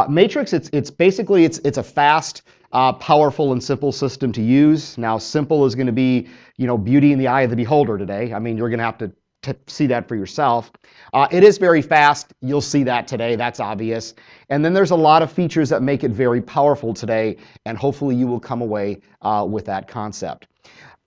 Matrix, it's basically it's a fast, powerful, and simple system to use. Now, simple is going to be, beauty in the eye of the beholder today. I mean, you're going to have to see that for yourself. It is very fast. You'll see that today. That's obvious. And then there's a lot of features that make it very powerful today, and hopefully you will come away with that concept.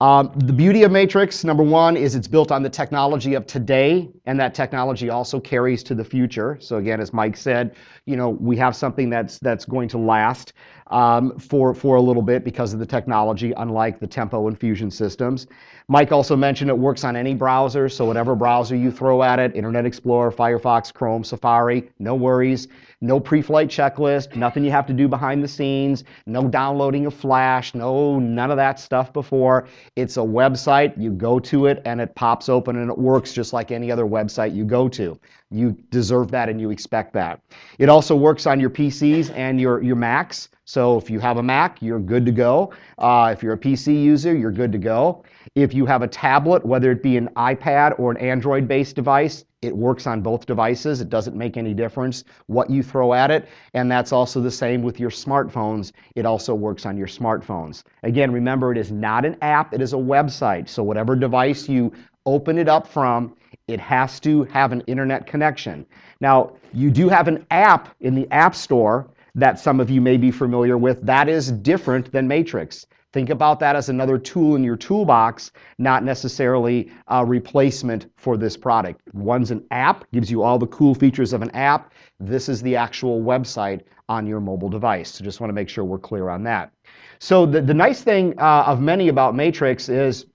The beauty of Matrix, number one, is it's built on the technology of today, and that technology also carries to the future. So again, as Mike said, we have something that's going to last for a little bit because of the technology, unlike the Tempo and Fusion systems. Mike also mentioned it works on any browser, so whatever browser you throw at it, Internet Explorer, Firefox, Chrome, Safari, no worries. No pre-flight checklist, nothing you have to do behind the scenes, no downloading of Flash, none of that stuff before. It's a website, you go to it and it pops open and it works just like any other website you go to. You deserve that and you expect that. It also works on your PCs and your Macs. So if you have a Mac, you're good to go. If you're a PC user, you're good to go. If you have a tablet, whether it be an iPad or an Android-based device, it works on both devices. It doesn't make any difference what you throw at it. And that's also the same with your smartphones. It also works on your smartphones. Again, remember, it is not an app, it is a website. So whatever device you open it up from, it has to have an internet connection. Now, you do have an app in the App Store that some of you may be familiar with. That is different than Matrix. Think about that as another tool in your toolbox, not necessarily a replacement for this product. One's an app, gives you all the cool features of an app. This is the actual website on your mobile device. So just want to make sure we're clear on that. So the nice thing of many about Matrix is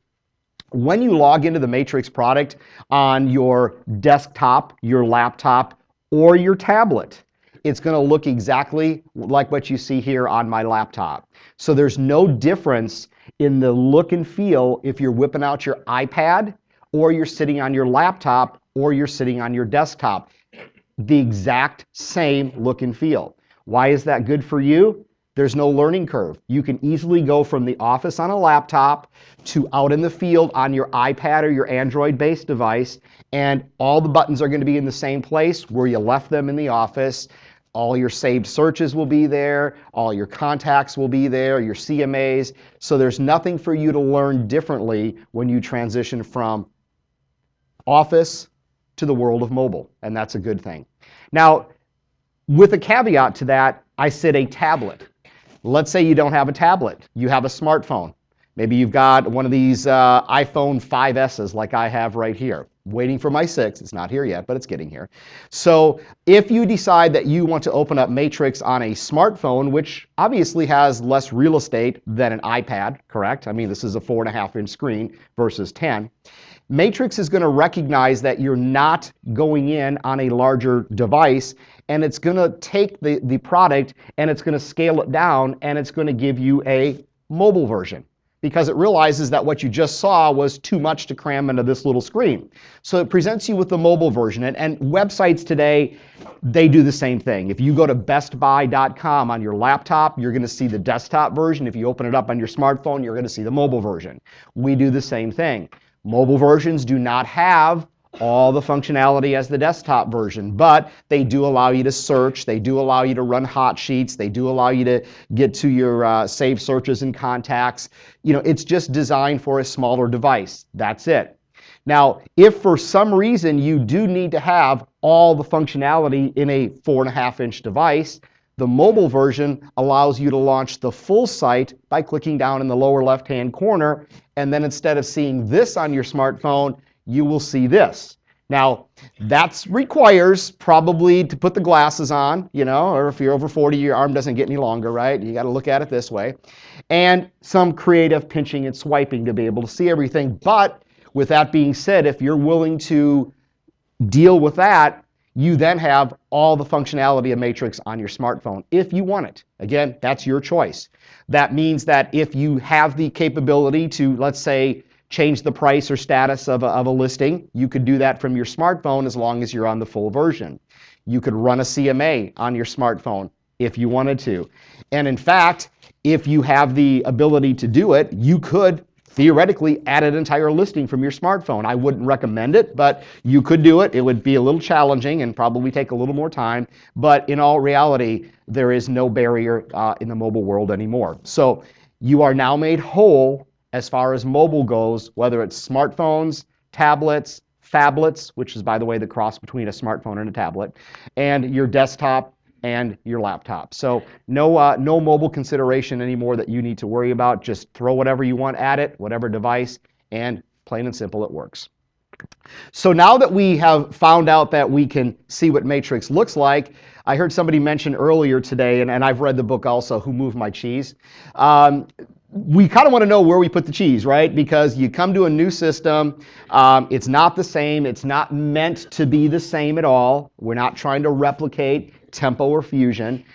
when you log into the Matrix product on your desktop, your laptop, or your tablet, it's going to look exactly like what you see here on my laptop. So there's no difference in the look and feel if you're whipping out your iPad or you're sitting on your laptop or you're sitting on your desktop. The exact same look and feel. Why is that good for you? There's no learning curve. You can easily go from the office on a laptop to out in the field on your iPad or your Android-based device, and all the buttons are going to be in the same place where you left them in the office. All your saved searches will be there, all your contacts will be there, your CMAs. So there's nothing for you to learn differently when you transition from office to the world of mobile, and that's a good thing. Now, with a caveat to that, I said a tablet. Let's say you don't have a tablet, you have a smartphone. Maybe you've got one of these iPhone 5S's like I have right here. Waiting for my 6. It's not here yet, but it's getting here. So if you decide that you want to open up Matrix on a smartphone, which obviously has less real estate than an iPad, correct? I mean, this is a 4.5-inch screen versus 10. Matrix is going to recognize that you're not going in on a larger device, and it's going to take the product and it's going to scale it down, and it's going to give you a mobile version, because it realizes that what you just saw was too much to cram into this little screen. So it presents you with the mobile version. And websites today, they do the same thing. If you go to bestbuy.com on your laptop, you're going to see the desktop version. If you open it up on your smartphone, you're going to see the mobile version. We do the same thing. Mobile versions do not have all the functionality as the desktop version, but they do allow you to search, they do allow you to run hot sheets, they do allow you to get to your saved searches and contacts. It's just designed for a smaller device. That's it. Now, if for some reason you do need to have all the functionality in a 4.5-inch device, the mobile version allows you to launch the full site by clicking down in the lower left-hand corner, and then instead of seeing this on your smartphone, you will see this. Now, that requires probably to put the glasses on, or if you're over 40, your arm doesn't get any longer, right? You got to look at it this way. And some creative pinching and swiping to be able to see everything. But with that being said, if you're willing to deal with that, you then have all the functionality of Matrix on your smartphone if you want it. Again, that's your choice. That means that if you have the capability to, let's say, change the price or status of a listing, you could do that from your smartphone as long as you're on the full version. You could run a CMA on your smartphone if you wanted to. And in fact, if you have the ability to do it, you could theoretically add an entire listing from your smartphone. I wouldn't recommend it, but you could do it. It would be a little challenging and probably take a little more time. But in all reality, there is no barrier in the mobile world anymore. So you are now made whole as far as mobile goes, whether it's smartphones, tablets, phablets, which is, by the way, the cross between a smartphone and a tablet, and your desktop and your laptop. So no mobile consideration anymore that you need to worry about. Just throw whatever you want at it, whatever device, and plain and simple, it works. So now that we have found out that we can see what matrix looks like, I heard somebody mention earlier today, and I've read the book also, Who Moved My Cheese? We kind of want to know where we put the cheese, right? Because you come to a new system, it's not the same, it's not meant to be the same at all. We're not trying to replicate Tempo or Fusion.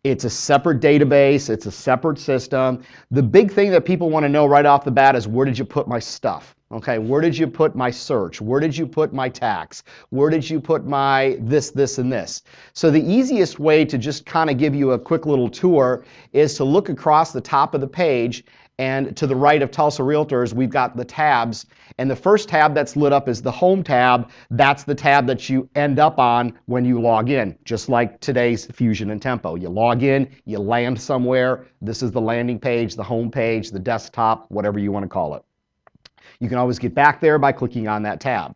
It's a separate database, it's a separate system. The big thing that people want to know right off the bat is, where did you put my stuff? Okay, where did you put my search? Where did you put my tax? Where did you put my this, and this? So the easiest way to just kind of give you a quick little tour is to look across the top of the page, and to the right of Tulsa Realtors, we've got the tabs. And the first tab that's lit up is the Home tab. That's the tab that you end up on when you log in, just like today's Fusion and Tempo. You log in, you land somewhere. This is the landing page, the home page, the desktop, whatever you want to call it. You can always get back there by clicking on that tab.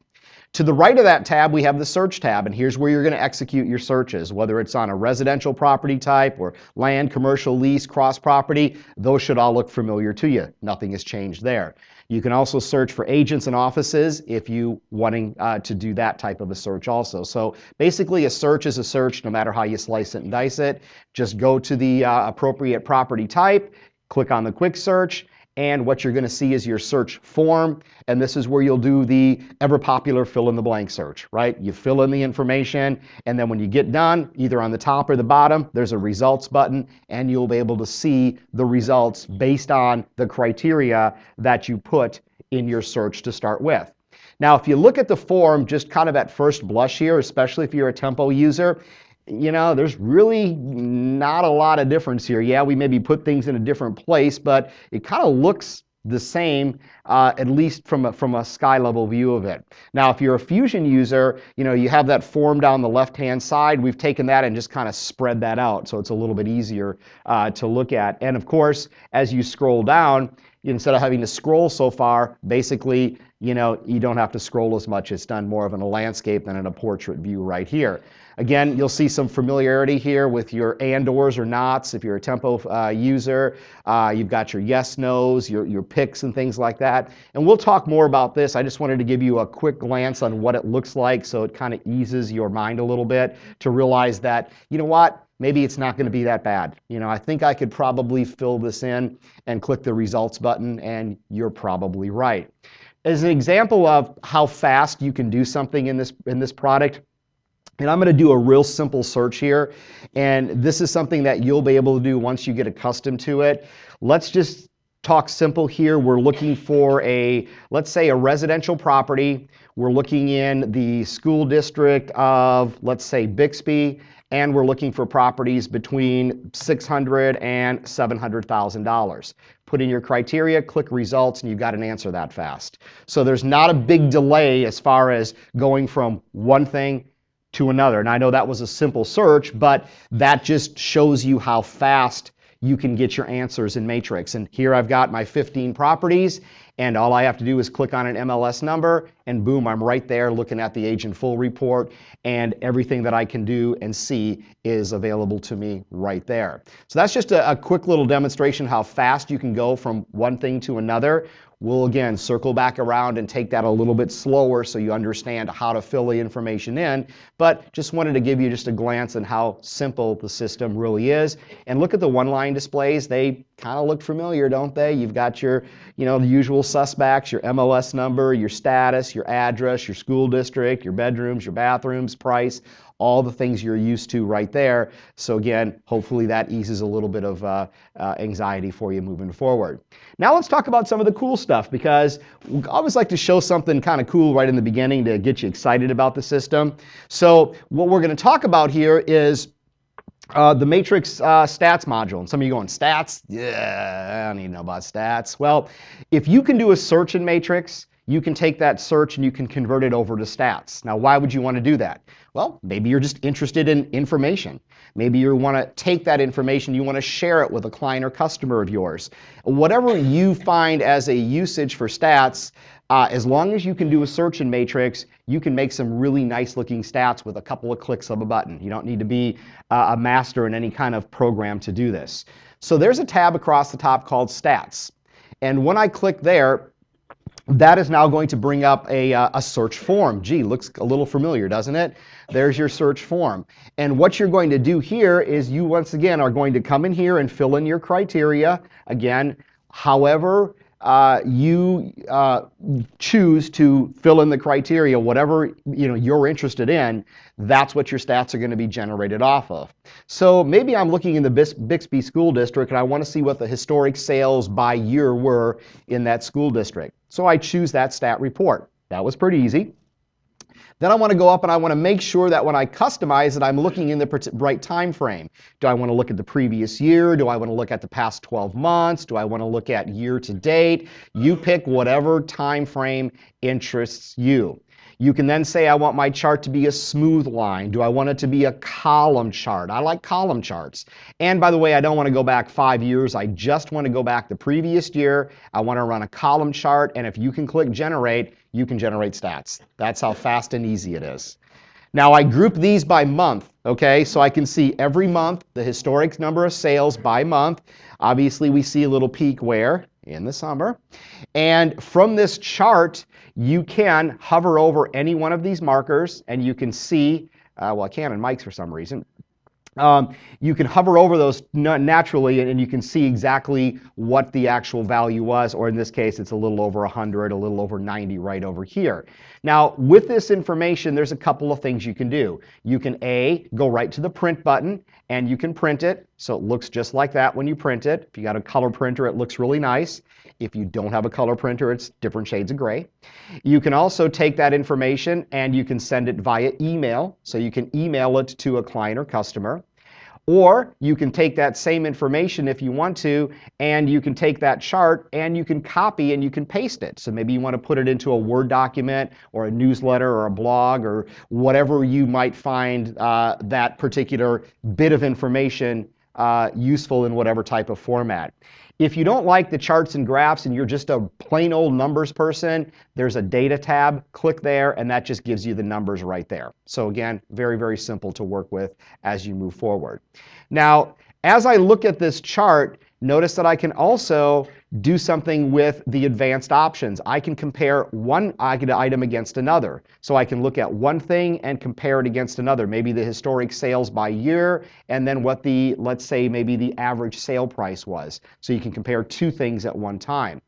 To the right of that tab, we have the Search tab, and here's where you're going to execute your searches, whether it's on a residential property type or land, commercial, lease, cross property. Those should all look familiar to you. Nothing has changed there. You can also search for agents and offices if you wanting to do that type of a search also. So basically, a search is a search no matter how you slice it and dice it. Just go to the appropriate property type, click on the quick search, and what you're going to see is your search form, and this is where you'll do the ever popular fill in the blank search, right? You fill in the information, and then when you get done, either on the top or the bottom, there's a results button, and you'll be able to see the results based on the criteria that you put in your search to start with. Now, if you look at the form just kind of at first blush here, especially if you're a Tempo user, you know, there's really not a lot of difference here. Yeah, we maybe put things in a different place, but it kind of looks the same, at least from a sky level view of it. Now, if you're a Fusion user, you know, you have that form down the left-hand side. We've taken that and just kind of spread that out, so it's a little bit easier to look at. And of course, as you scroll down, instead of having to scroll so far, basically, you know, you don't have to scroll as much. It's done more of in a landscape than in a portrait view right here. Again, you'll see some familiarity here with your and/ors or nots. If you're a Tempo user, you've got your yes, nos, your picks and things like that. And we'll talk more about this. I just wanted to give you a quick glance on what it looks like so it kind of eases your mind a little bit to realize that, you know what, maybe it's not going to be that bad. You know, I think I could probably fill this in and click the results button, and you're probably right. As an example of how fast you can do something in this product, and I'm going to do a real simple search here, and this is something that you'll be able to do once you get accustomed to it. Let's just talk simple here. We're looking for let's say a residential property. We're looking in the school district of, let's say, Bixby, and we're looking for properties between $600,000 and $700,000. Put in your criteria, click results, and you've got an answer that fast. So there's not a big delay as far as going from one thing to another. And I know that was a simple search, but that just shows you how fast you can get your answers in Matrix. And here I've got my 15 properties, and all I have to do is click on an MLS number, and boom, I'm right there looking at the agent full report, and everything that I can do and see is available to me right there. So that's just a quick little demonstration how fast you can go from one thing to another. We'll again circle back around and take that a little bit slower so you understand how to fill the information in, but just wanted to give you just a glance on how simple the system really is. And look at the one-line displays. They kind of look familiar, don't they? You've got your, you know, the usual suspects, your MLS number, your status, your address, your school district, your bedrooms, your bathrooms, price, all the things you're used to right there. So again, hopefully that eases a little bit of anxiety for you moving forward. Now let's talk about some of the cool stuff, because we always like to show something kind of cool right in the beginning to get you excited about the system. So what we're going to talk about here is The matrix stats module. And some of you going, stats? Yeah, I don't need to know about stats. Well, if you can do a search in matrix, you can take that search and you can convert it over to stats. Now, why would you want to do that? Well, maybe you're just interested in information. Maybe you want to take that information, you want to share it with a client or customer of yours. Whatever you find as a usage for stats, as long as you can do a search in matrix, you can make some really nice looking stats with a couple of clicks of a button. You don't need to be a master in any kind of program to do this. So there's a tab across the top called Stats. And when I click there, that is now going to bring up a search form. Gee, looks a little familiar, doesn't it? There's your search form. And what you're going to do here is you once again are going to come in here and fill in your criteria. Again, however you choose to fill in the criteria, whatever you're interested in, that's what your stats are going to be generated off of. So maybe I'm looking in the Bixby School District and I want to see what the historic sales by year were in that school district. So I choose that stat report. That was pretty easy. Then I want to go up and I want to make sure that when I customize it, I'm looking in the right time frame. Do I want to look at the previous year? Do I want to look at the past 12 months? Do I want to look at year to date? You pick whatever time frame interests you. You can then say, I want my chart to be a smooth line. Do I want it to be a column chart? I like column charts. And by the way, I don't want to go back 5 years. I just want to go back the previous year. I want to run a column chart. And if you can click generate, you can generate stats. That's how fast and easy it is. Now I group these by month, okay? So I can see every month the historic number of sales by month. Obviously we see a little peak where? In the summer. And from this chart, you can hover over any one of these markers and you can see, well, I can't on Mike's for some reason. You can hover over those naturally and you can see exactly what the actual value was, or in this case, it's a little over 100, a little over 90 right over here. Now, with this information, there's a couple of things you can do. You can go right to the print button and you can print it. So it looks just like that when you print it. If you got a color printer, it looks really nice. If you don't have a color printer, it's different shades of gray. You can also take that information and you can send it via email. So you can email it to a client or customer. Or you can take that same information if you want to, and you can take that chart and you can copy and you can paste it. So maybe you want to put it into a Word document or a newsletter or a blog or whatever you might find that particular bit of information useful in whatever type of format. If you don't like the charts and graphs and you're just a plain old numbers person, there's a data tab. Click there and that just gives you the numbers right there. So again, very, very simple to work with as you move forward. Now, as I look at this chart, notice that I can also do something with the advanced options. I can compare one item against another. So I can look at one thing and compare it against another. Maybe the historic sales by year and then what the, let's say, maybe the average sale price was. So you can compare two things at one time.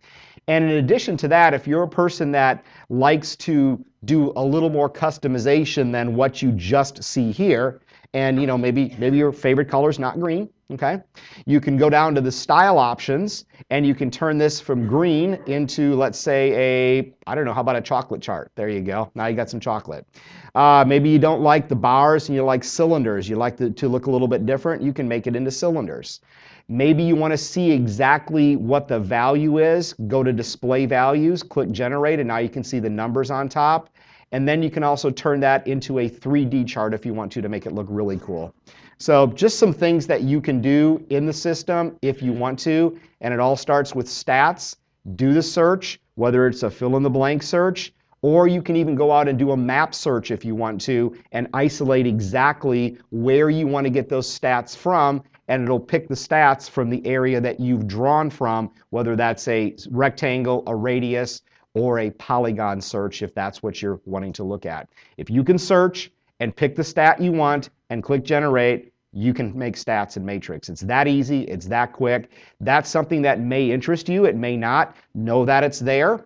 And in addition to that, if you're a person that likes to do a little more customization than what you just see here, and maybe your favorite color is not green, okay? You can go down to the style options and you can turn this from green into, let's say, I don't know, how about a chocolate chart? There you go. Now you got some chocolate. Maybe you don't like the bars and you like cylinders. You like to look a little bit different. You can make it into cylinders. Maybe you want to see exactly what the value is. Go to display values, click generate, and now you can see the numbers on top. And then you can also turn that into a 3D chart if you want to make it look really cool. So just some things that you can do in the system if you want to. And it all starts with stats. Do the search, whether it's a fill in the blank search, or you can even go out and do a map search if you want to and isolate exactly where you want to get those stats from. And it'll pick the stats from the area that you've drawn from, whether that's a rectangle, a radius, or a polygon search if that's what you're wanting to look at. If you can search and pick the stat you want and click generate, you can make stats in Matrix. It's that easy, it's that quick. That's something that may interest you, it may not. Know that it's there.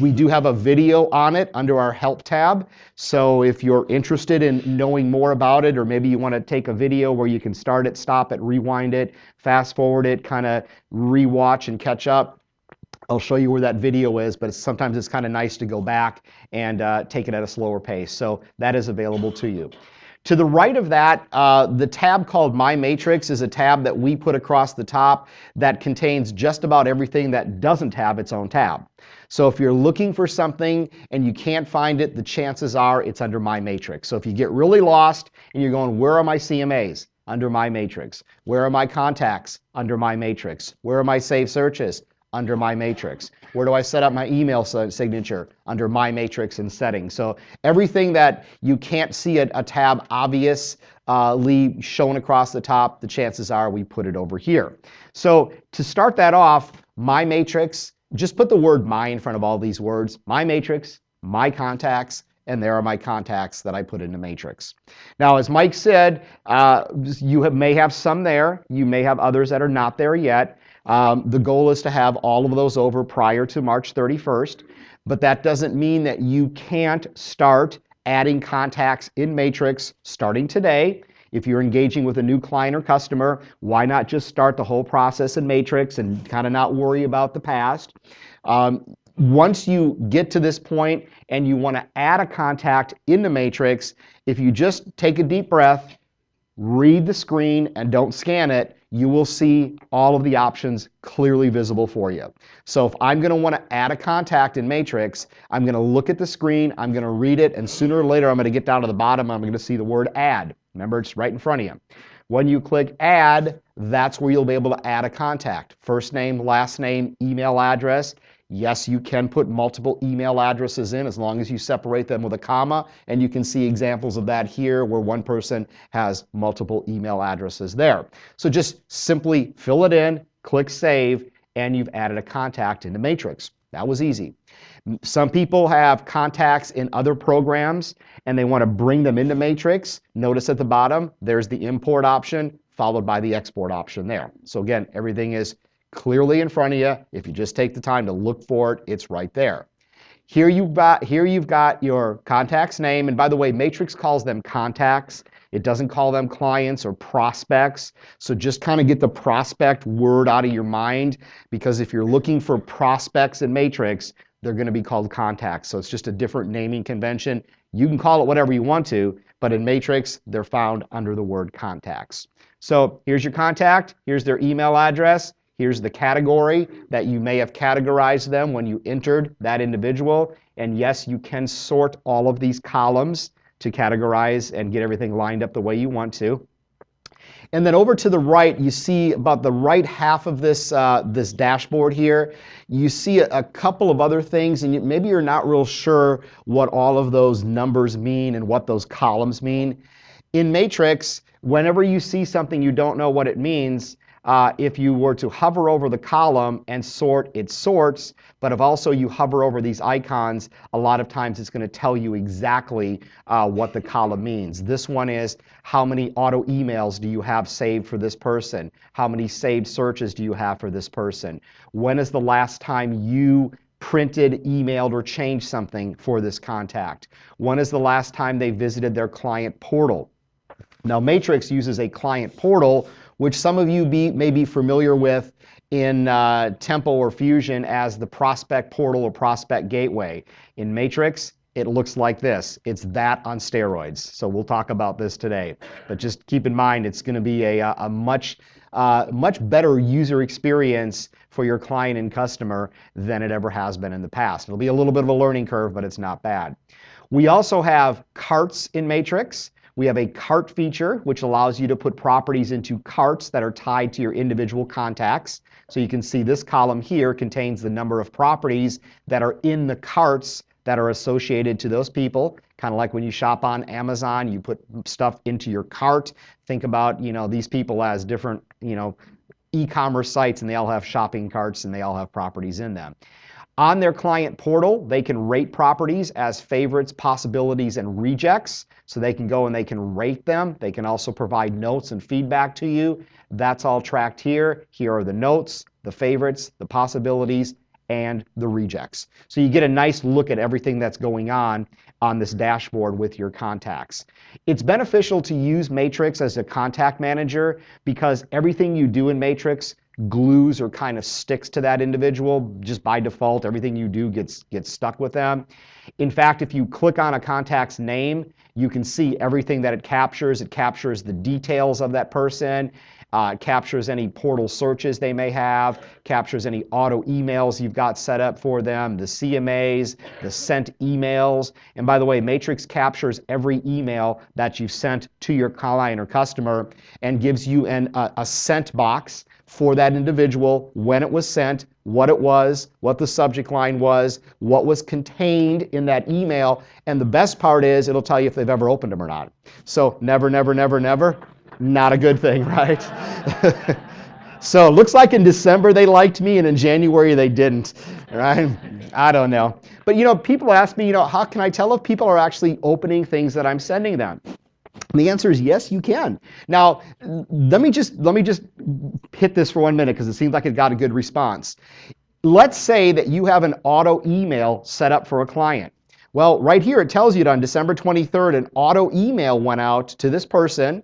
We do have a video on it under our help tab. So if you're interested in knowing more about it, or maybe you want to take a video where you can start it, stop it, rewind it, fast forward it, kind of rewatch and catch up, I'll show you where that video is, but sometimes it's kind of nice to go back and take it at a slower pace. So that is available to you. To the right of that, the tab called My Matrix is a tab that we put across the top that contains just about everything that doesn't have its own tab. So if you're looking for something and you can't find it, the chances are it's under My Matrix. So if you get really lost and you're going, where are my CMAs? Under My Matrix. Where are my contacts? Under My Matrix. Where are my saved searches? Under My Matrix. Where do I set up my email signature? Under My Matrix and settings. So everything that you can't see a tab obviously shown across the top, the chances are we put it over here. So to start that off, My Matrix, just put the word my in front of all these words. My Matrix, my contacts, and there are my contacts that I put into Matrix. Now, as Mike said, you may have some there. You may have others that are not there yet. The goal is to have all of those over prior to March 31st, but that doesn't mean that you can't start adding contacts in Matrix starting today. If you're engaging with a new client or customer, why not just start the whole process in Matrix and kind of not worry about the past? Once you get to this point and you want to add a contact in the Matrix, if you just take a deep breath, read the screen, and don't scan it, you will see all of the options clearly visible for you. So if I'm going to want to add a contact in Matrix, I'm going to look at the screen, I'm going to read it, and sooner or later I'm going to get down to the bottom, I'm going to see the word add. Remember, it's right in front of you. When you click add, that's where you'll be able to add a contact. First name, last name, email address. Yes, you can put multiple email addresses in as long as you separate them with a comma, and you can see examples of that here where one person has multiple email addresses there. So just simply fill it in, click save, and you've added a contact into Matrix. That was easy. Some people have contacts in other programs and they want to bring them into Matrix. Notice at the bottom, there's the import option followed by the export option there. So again, everything is clearly in front of you. If you just take the time to look for it, it's right there. Here you've got your contact's name, and by the way, Matrix calls them contacts. It doesn't call them clients or prospects. So just kind of get the prospect word out of your mind, because if you're looking for prospects in Matrix, they're going to be called contacts. So it's just a different naming convention. You can call it whatever you want to, but in Matrix, they're found under the word contacts. So here's your contact. Here's their email address. Here's the category that you may have categorized them when you entered that individual. And yes, you can sort all of these columns to categorize and get everything lined up the way you want to. And then over to the right, you see about the right half of this dashboard here, you see a couple of other things, and maybe you're not real sure what all of those numbers mean and what those columns mean. In Matrix, whenever you see something you don't know what it means, if you were to hover over the column and sort, it sorts, but if also you hover over these icons, a lot of times it's going to tell you exactly what the column means. This one is, how many auto emails do you have saved for this person? How many saved searches do you have for this person? When is the last time you printed, emailed, or changed something for this contact? When is the last time they visited their client portal? Now, Matrix uses a client portal, which some of you may be familiar with in Tempo or Fusion as the prospect portal or prospect gateway. In Matrix, it looks like this. It's that on steroids. So we'll talk about this today. But just keep in mind, it's going to be a much better user experience for your client and customer than it ever has been in the past. It'll be a little bit of a learning curve, but it's not bad. We also have carts in Matrix. We have a cart feature, which allows you to put properties into carts that are tied to your individual contacts. So you can see this column here contains the number of properties that are in the carts that are associated to those people. Kind of like when you shop on Amazon, you put stuff into your cart. Think about, these people as different, e-commerce sites, and they all have shopping carts and they all have properties in them. On their client portal, they can rate properties as favorites, possibilities, and rejects. So they can go and they can rate them. They can also provide notes and feedback to you. That's all tracked here. Here are the notes, the favorites, the possibilities, and the rejects. So you get a nice look at everything that's going on this dashboard with your contacts. It's beneficial to use Matrix as a contact manager because everything you do in Matrix glues or kind of sticks to that individual. Just by default, everything you do gets stuck with them. In fact, if you click on a contact's name, you can see everything that it captures. It captures the details of that person. It captures any portal searches they may have, captures any auto emails you've got set up for them, the CMAs, the sent emails. And by the way, Matrix captures every email that you've sent to your client or customer and gives you a sent box for that individual, when it was sent, what it was, what the subject line was, what was contained in that email. And the best part is it'll tell you if they've ever opened them or not. So never, never, never, never, not a good thing, right? So it looks like in December they liked me and in January they didn't, right? I don't know. But people ask me, how can I tell if people are actually opening things that I'm sending them? And the answer is yes, you can. Now, let me just hit this for 1 minute because it seems like it got a good response. Let's say that you have an auto email set up for a client. Well, right here it tells you that on December 23rd, an auto email went out to this person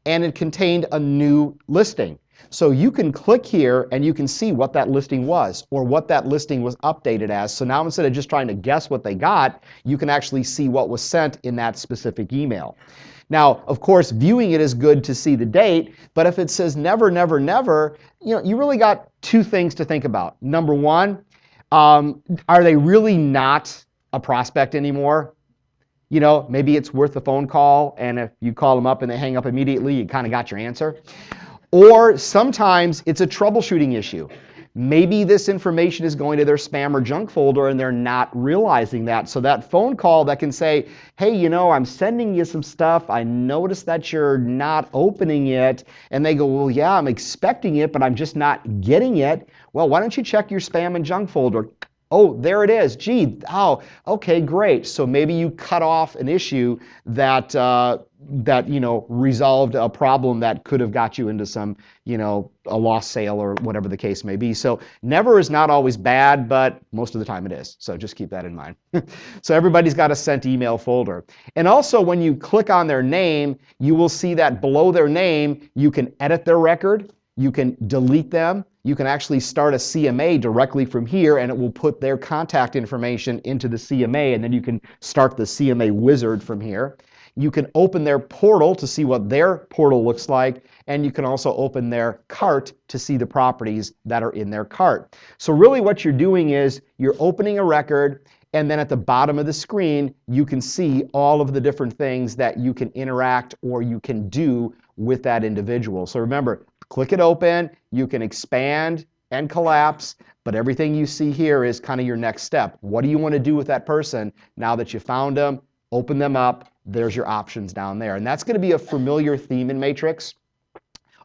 and it contained a new listing. So you can click here and you can see what that listing was or what that listing was updated as. So now instead of just trying to guess what they got, you can actually see what was sent in that specific email. Now, of course, viewing it is good to see the date, but if it says never, never, never, you really got two things to think about. Number one, are they really not a prospect anymore? Maybe it's worth a phone call, and if you call them up and they hang up immediately, you kind of got your answer. Or sometimes it's a troubleshooting issue. Maybe this information is going to their spam or junk folder and they're not realizing that. So that phone call that can say, hey, I'm sending you some stuff. I noticed that you're not opening it. And they go, well, yeah, I'm expecting it, but I'm just not getting it. Well, why don't you check your spam and junk folder? Oh, there it is. Gee, oh, okay, great. So maybe you cut off an issue that resolved a problem that could have got you into some, a lost sale or whatever the case may be. So never is not always bad, but most of the time it is. So just keep that in mind. So everybody's got a sent email folder. And also when you click on their name, you will see that below their name, you can edit their record. You can delete them. You can actually start a CMA directly from here and it will put their contact information into the CMA and then you can start the CMA wizard from here. You can open their portal to see what their portal looks like, and you can also open their cart to see the properties that are in their cart. So really what you're doing is you're opening a record, and then at the bottom of the screen you can see all of the different things that you can interact or you can do with that individual. So remember, click it open, you can expand and collapse, but everything you see here is kind of your next step. What do you want to do with that person now that you found them? Open them up, there's your options down there. And that's going to be a familiar theme in Matrix,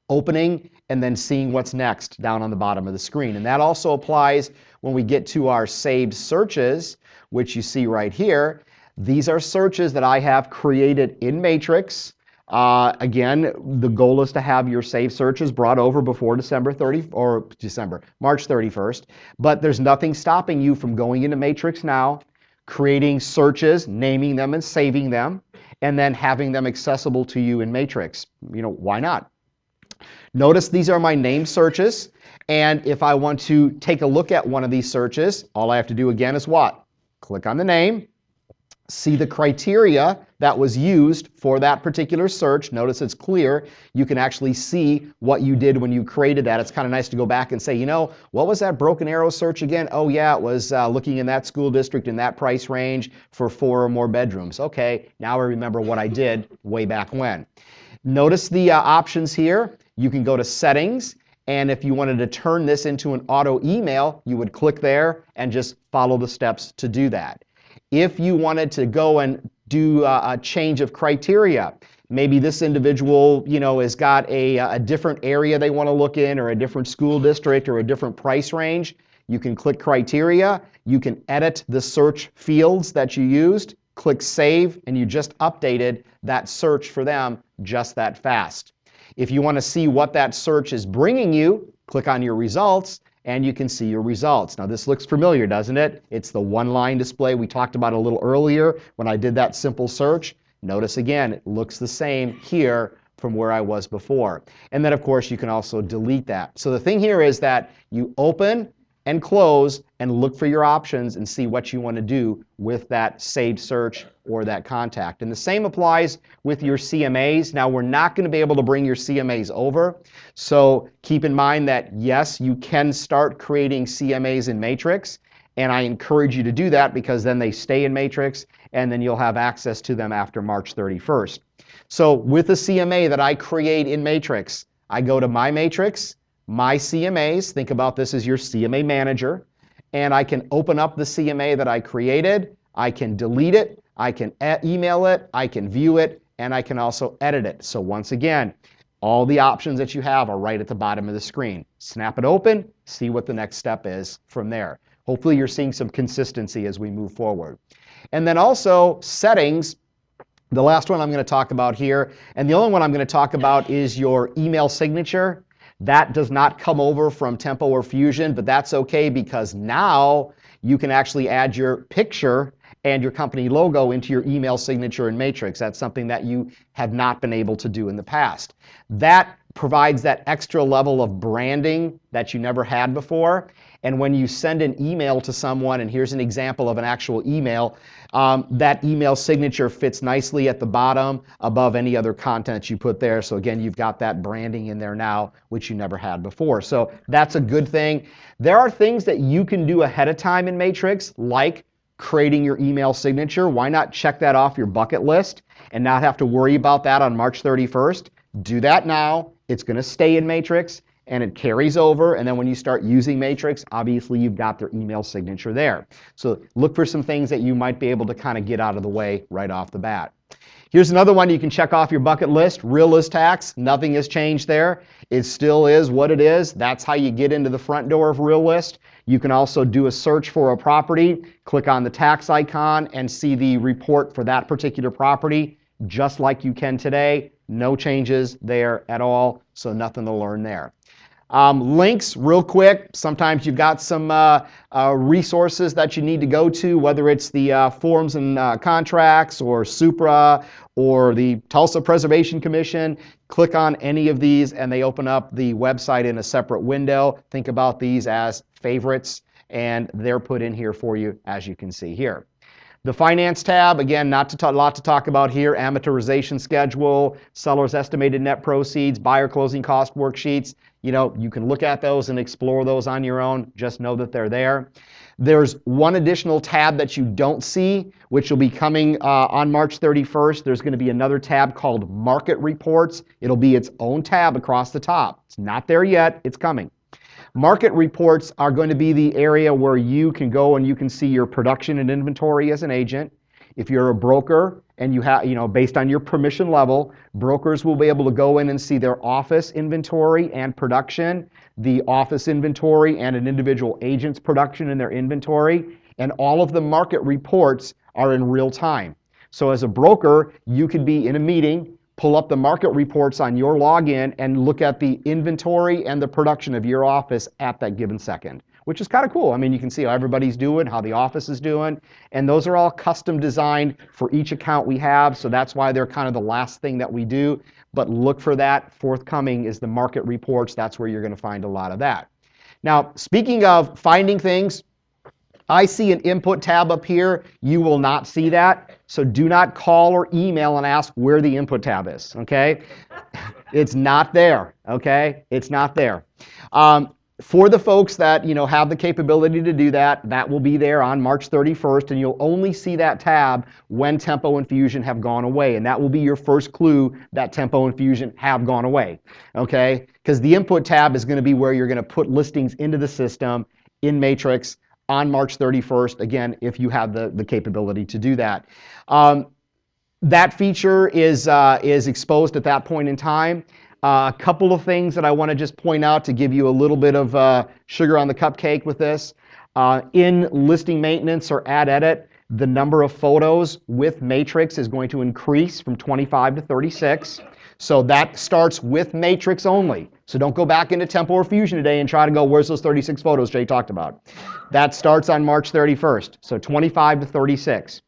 opening and then seeing what's next down on the bottom of the screen. And that also applies when we get to our saved searches, which you see right here. These are searches that I have created in Matrix. Again, the goal is to have your saved searches brought over before March 31st, but there's nothing stopping you from going into Matrix now, creating searches, naming them and saving them, and then having them accessible to you in Matrix. Why not? Notice these are my name searches, and if I want to take a look at one of these searches, all I have to do again is what? Click on the name, see the criteria that was used for that particular search. Notice it's clear. You can actually see what you did when you created that. It's kind of nice to go back and say, what was that broken arrow search again? Oh yeah, it was looking in that school district in that price range for 4 or more bedrooms. Okay, now I remember what I did way back when. Notice the options here. You can go to settings, and if you wanted to turn this into an auto email, you would click there and just follow the steps to do that. If you wanted to go and do a change of criteria, maybe this individual, has got a different area they want to look in, or a different school district, or a different price range, you can click criteria. You can edit the search fields that you used, click save, and you just updated that search for them just that fast. If you want to see what that search is bringing you, click on your results, and you can see your results. Now this looks familiar, doesn't it? It's the one-line display we talked about a little earlier when I did that simple search. Notice again, it looks the same here from where I was before. And then of course you can also delete that. So the thing here is that you open and close and look for your options and see what you want to do with that saved search or that contact. And the same applies with your CMAs. Now we're not going to be able to bring your CMAs over. So keep in mind that yes, you can start creating CMAs in Matrix. And I encourage you to do that because then they stay in Matrix and then you'll have access to them after March 31st. So with a CMA that I create in Matrix, I go to My Matrix, My CMAs, think about this as your CMA manager, and I can open up the CMA that I created, I can delete it, I can email it, I can view it, and I can also edit it. So once again, all the options that you have are right at the bottom of the screen. Snap it open, see what the next step is from there. Hopefully you're seeing some consistency as we move forward. And then also settings, the last one I'm going to talk about here, and the only one I'm going to talk about is your email signature. That does not come over from Tempo or Fusion, but that's okay because now you can actually add your picture and your company logo into your email signature in Matrix. That's something that you have not been able to do in the past. That provides that extra level of branding that you never had before. And when you send an email to someone, and here's an example of an actual email, that email signature fits nicely at the bottom above any other content you put there. So again, you've got that branding in there now, which you never had before. So that's a good thing. There are things that you can do ahead of time in Matrix, like creating your email signature. Why not check that off your bucket list and not have to worry about that on March 31st? Do that now. It's going to stay in Matrix and it carries over, and then when you start using Matrix, obviously you've got their email signature there. So look for some things that you might be able to kind of get out of the way right off the bat. Here's another one you can check off your bucket list, real list tax. Nothing has changed there. It still is what it is. That's how you get into the front door of real list. You can also do a search for a property, click on the tax icon and see the report for that particular property, just like you can today. No changes there at all, so nothing to learn there. Links, real quick. Sometimes you've got some resources that you need to go to, whether it's the forms and contracts or Supra or the Tulsa Preservation Commission. Click on any of these and they open up the website in a separate window. Think about these as favorites and they're put in here for you, as you can see here. The finance tab, again, not a lot to talk about here. Amortization schedule, seller's estimated net proceeds, buyer closing cost worksheets. You know, you can look at those and explore those on your own. Just know that they're there. There's one additional tab that you don't see, which will be coming on March 31st. There's going to be another tab called Market Reports. It'll be its own tab across the top. It's not there yet. It's coming. Market reports are going to be the area where you can go and you can see your production and inventory as an agent. If you're a broker and you have, based on your permission level, brokers will be able to go in and see their office inventory and production, the office inventory and an individual agent's production and their inventory, and all of the market reports are in real time. So as a broker, you could be in a meeting, pull up the market reports on your login and look at the inventory and the production of your office at that given second, which is kind of cool. I mean, you can see how everybody's doing, how the office is doing, and those are all custom designed for each account we have, so that's why they're kind of the last thing that we do. But look for that. Forthcoming is the market reports. That's where you're going to find a lot of that. Now, speaking of finding things, I see an input tab up here. You will not see that. So do not call or email and ask where the input tab is, okay? It's not there, okay? It's not there. For the folks that have the capability to do that, that will be there on March 31st, and you'll only see that tab when Tempo and Fusion have gone away, and that will be your first clue that Tempo and Fusion have gone away, okay? Because the input tab is going to be where you're going to put listings into the system in Matrix on March 31st, again, if you have the capability to do that. That feature is exposed at that point in time. A couple of things that I want to just point out to give you a little bit of sugar on the cupcake with this. In listing maintenance or ad edit, the number of photos with Matrix is going to increase from 25 to 36. So that starts with Matrix only. So don't go back into Tempo or Fusion today and try to go, where's those 36 photos Jay talked about? That starts on March 31st, so 25 to 36.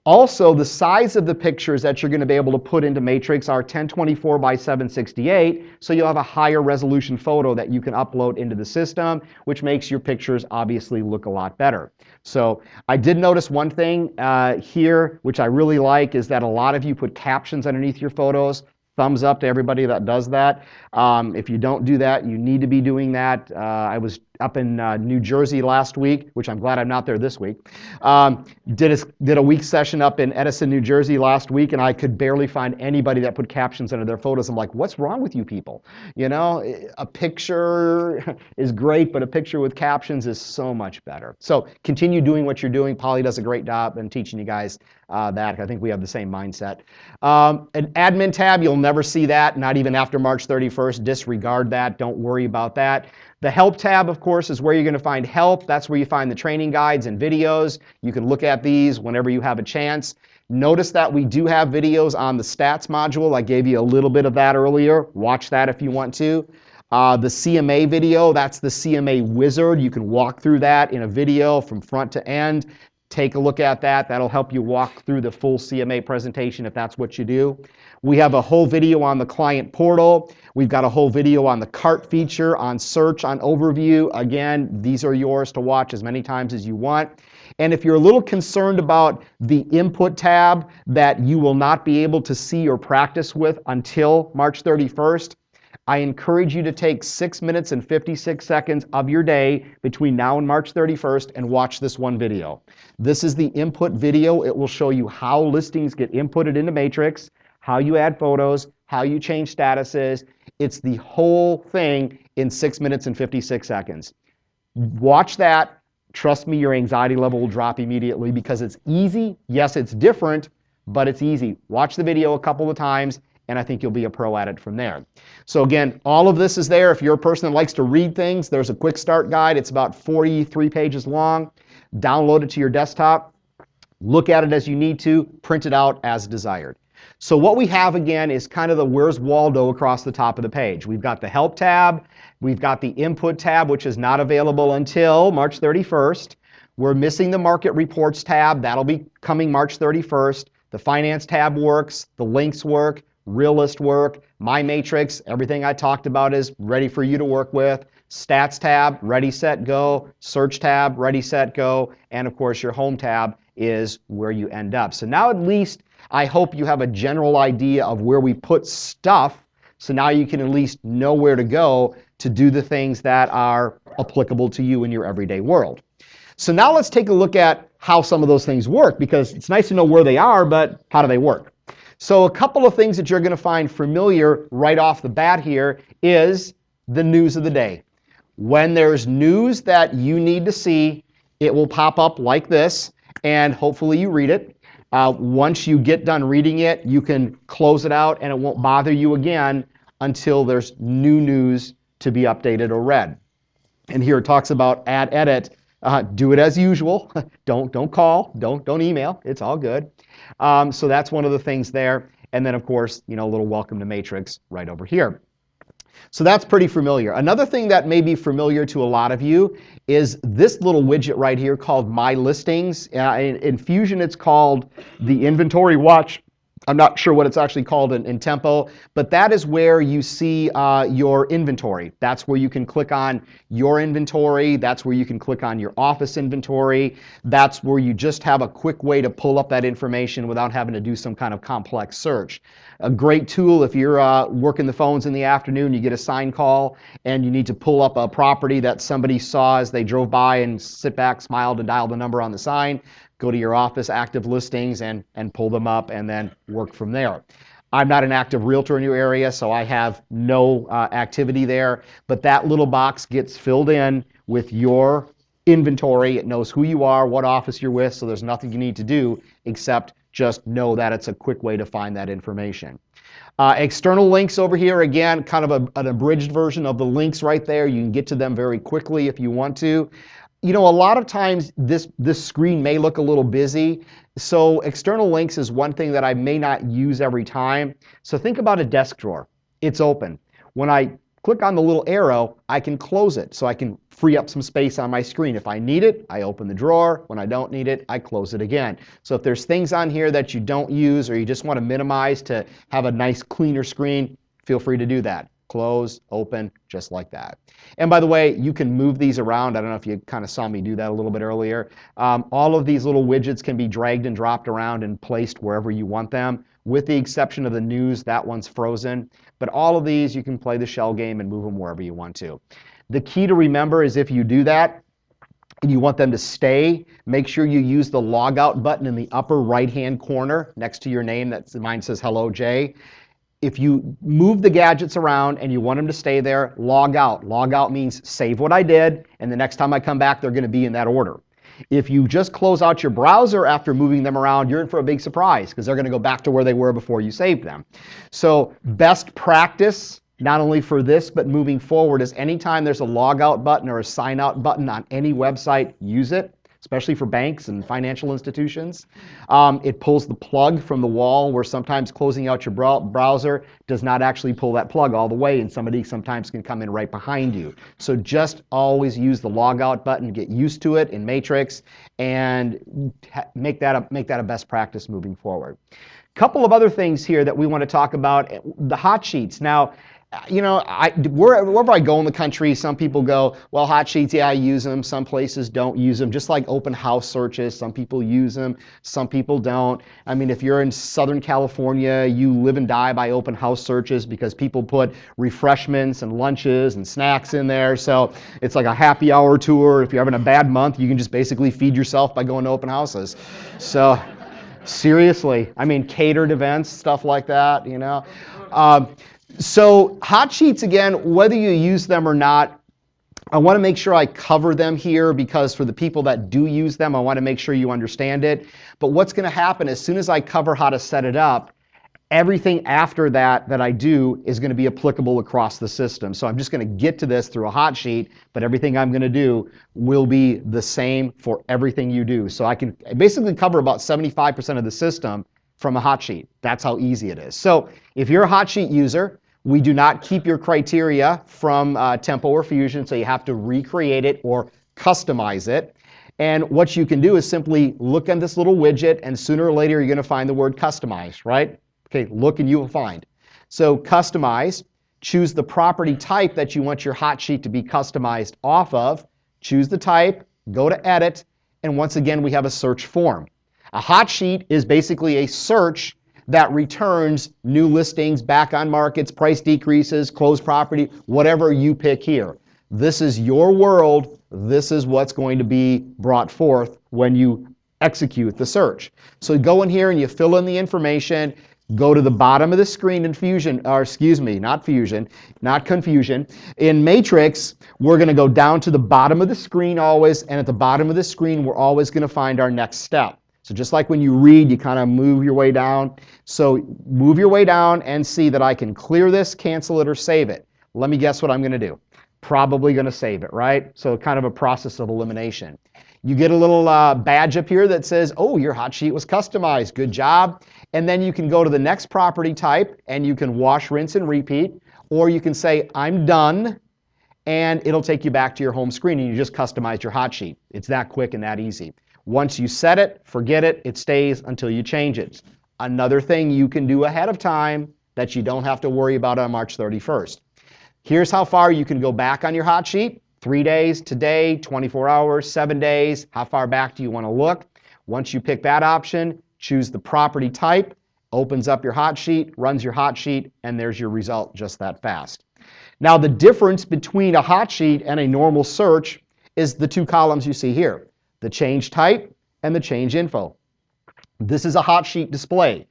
Also, the size of the pictures that you're going to be able to put into Matrix are 1024 by 768, so you'll have a higher resolution photo that you can upload into the system, which makes your pictures obviously look a lot better. So I did notice one thing here, which I really like, is that a lot of you put captions underneath your photos. Thumbs up to everybody that does that. If you don't do that, you need to be doing that. I was up in New Jersey last week, which I'm glad I'm not there this week. Did a week session up in Edison, New Jersey last week, and I could barely find anybody that put captions under their photos. I'm like, what's wrong with you people? You know, a picture is great, but a picture with captions is so much better. So continue doing what you're doing. Polly does a great job in teaching you guys that. I think we have the same mindset. An admin tab, you'll never see that, not even after March 31st. Disregard that. Don't worry about that. The help tab, of course, is where you're going to find help. That's where you find the training guides and videos. You can look at these whenever you have a chance. Notice that we do have videos on the stats module. I gave you a little bit of that earlier. Watch that if you want to. The CMA video, that's the CMA wizard. You can walk through that in a video from front to end. Take a look at that. That'll help you walk through the full CMA presentation if that's what you do. We have a whole video on the client portal. We've got a whole video on the cart feature, on search, on overview. Again, these are yours to watch as many times as you want. And if you're a little concerned about the input tab that you will not be able to see or practice with until March 31st, I encourage you to take 6 minutes and 56 seconds of your day between now and March 31st and watch this one video. This is the input video. It will show you how listings get inputted into Matrix, how you add photos, how you change statuses. It's the whole thing in 6 minutes and 56 seconds. Watch that. Trust me, your anxiety level will drop immediately because it's easy. Yes, it's different, but it's easy. Watch the video a couple of times, and I think you'll be a pro at it from there. So again, all of this is there. If you're a person that likes to read things, there's a quick start guide. It's about 43 pages long. Download it to your desktop. Look at it as you need to. Print it out as desired. So what we have again is kind of the Where's Waldo across the top of the page. We've got the Help tab. We've got the Input tab, which is not available until March 31st. We're missing the Market Reports tab. That'll be coming March 31st. The Finance tab works. The links work. Realist work. My Matrix, everything I talked about is ready for you to work with. Stats tab, ready, set, go. Search tab, ready, set, go. And of course, your Home tab is where you end up. So now at least I hope you have a general idea of where we put stuff. So now you can at least know where to go to do the things that are applicable to you in your everyday world. So now let's take a look at how some of those things work, because it's nice to know where they are, but how do they work? So a couple of things that you're going to find familiar right off the bat here is the news of the day. When there's news that you need to see, it will pop up like this, and hopefully you read it. Once you get done reading it, you can close it out and it won't bother you again until there's new news to be updated or read. And here it talks about add edit. Do it as usual. Don't call, don't email. It's all good. So that's one of the things there. And then of course, a little welcome to Matrix right over here. So that's pretty familiar. Another thing that may be familiar to a lot of you is this little widget right here called My Listings. In Fusion, it's called the Inventory Watch. I'm not sure what it's actually called in Tempo, but that is where you see your inventory. That's where you can click on your inventory. That's where you can click on your office inventory. That's where you just have a quick way to pull up that information without having to do some kind of complex search. A great tool if you're working the phones in the afternoon, you get a sign call and you need to pull up a property that somebody saw as they drove by and sit back, smiled, and dialed the number on the sign. Go to your office active listings and pull them up and then work from there. I'm not an active realtor in your area, so I have no activity there, but that little box gets filled in with your inventory. It knows who you are, what office you're with, so there's nothing you need to do except just know that it's a quick way to find that information. External links over here, again, kind of an abridged version of the links right there. You can get to them very quickly if you want to. A lot of times this screen may look a little busy, so external links is one thing that I may not use every time. So think about a desk drawer. It's open. When I click on the little arrow, I can close it so I can free up some space on my screen. If I need it, I open the drawer. When I don't need it, I close it again. So if there's things on here that you don't use or you just want to minimize to have a nice cleaner screen, feel free to do that. Close, open, just like that. And by the way, you can move these around. I don't know if you kind of saw me do that a little bit earlier. All of these little widgets can be dragged and dropped around and placed wherever you want them, with the exception of the news. That one's frozen. But all of these, you can play the shell game and move them wherever you want to. The key to remember is if you do that and you want them to stay, make sure you use the logout button in the upper right-hand corner next to your name. Mine says Hello Jay. If you move the gadgets around and you want them to stay there, log out. Log out means save what I did, and the next time I come back, they're going to be in that order. If you just close out your browser after moving them around, you're in for a big surprise because they're going to go back to where they were before you saved them. So best practice, not only for this, but moving forward, is anytime there's a log out button or a sign out button on any website, use it, especially for banks and financial institutions. It pulls the plug from the wall, where sometimes closing out your browser does not actually pull that plug all the way, and somebody sometimes can come in right behind you. So just always use the log out button, get used to it in Matrix, and make that a best practice moving forward. Couple of other things here that we want to talk about. The hot sheets. Now, you know, wherever I go in the country, some people go, well, hot sheets, yeah, I use them. Some places don't use them. Just like open house searches, some people use them, some people don't. I mean, if you're in Southern California, you live and die by open house searches because people put refreshments and lunches and snacks in there. So it's like a happy hour tour. If you're having a bad month, you can just basically feed yourself by going to open houses. So seriously, I mean, catered events, stuff like that, you know. So hot sheets, again, whether you use them or not, I want to make sure I cover them here because for the people that do use them, I want to make sure you understand it. But what's going to happen as soon as I cover how to set it up, everything after that I do is going to be applicable across the system. So I'm just going to get to this through a hot sheet, but everything I'm going to do will be the same for everything you do. So I can basically cover about 75% of the system from a hot sheet. That's how easy it is. So if you're a hot sheet user, we do not keep your criteria from Tempo or Fusion, so you have to recreate it or customize it. And what you can do is simply look at this little widget, and sooner or later you're going to find the word customize, right? Okay, look and you will find. So customize, choose the property type that you want your hot sheet to be customized off of, choose the type, go to edit, and once again we have a search form. A hot sheet is basically a search that returns new listings, back on markets, price decreases, closed property, whatever you pick here. This is your world. This is what's going to be brought forth when you execute the search. So you go in here and you fill in the information, go to the bottom of the screen in Fusion, or excuse me, not Fusion, not confusion. In Matrix, we're going to go down to the bottom of the screen always, and at the bottom of the screen, we're always going to find our next step. So just like when you read, you kind of move your way down. So move your way down and see that I can clear this, cancel it, or save it. Let me guess what I'm going to do. Probably going to save it, right? So kind of a process of elimination. You get a little badge up here that says, oh, your hot sheet was customized. Good job. And then you can go to the next property type and you can wash, rinse, and repeat. Or you can say, I'm done. And it'll take you back to your home screen and you just customized your hot sheet. It's that quick and that easy. Once you set it, forget it, it stays until you change it. Another thing you can do ahead of time that you don't have to worry about on March 31st. Here's how far you can go back on your hot sheet. 3 days, today, 24 hours, 7 days. How far back do you want to look? Once you pick that option, choose the property type, opens up your hot sheet, runs your hot sheet, and there's your result just that fast. Now the difference between a hot sheet and a normal search is the two columns you see here. The change type and the change info. This is a hot sheet display.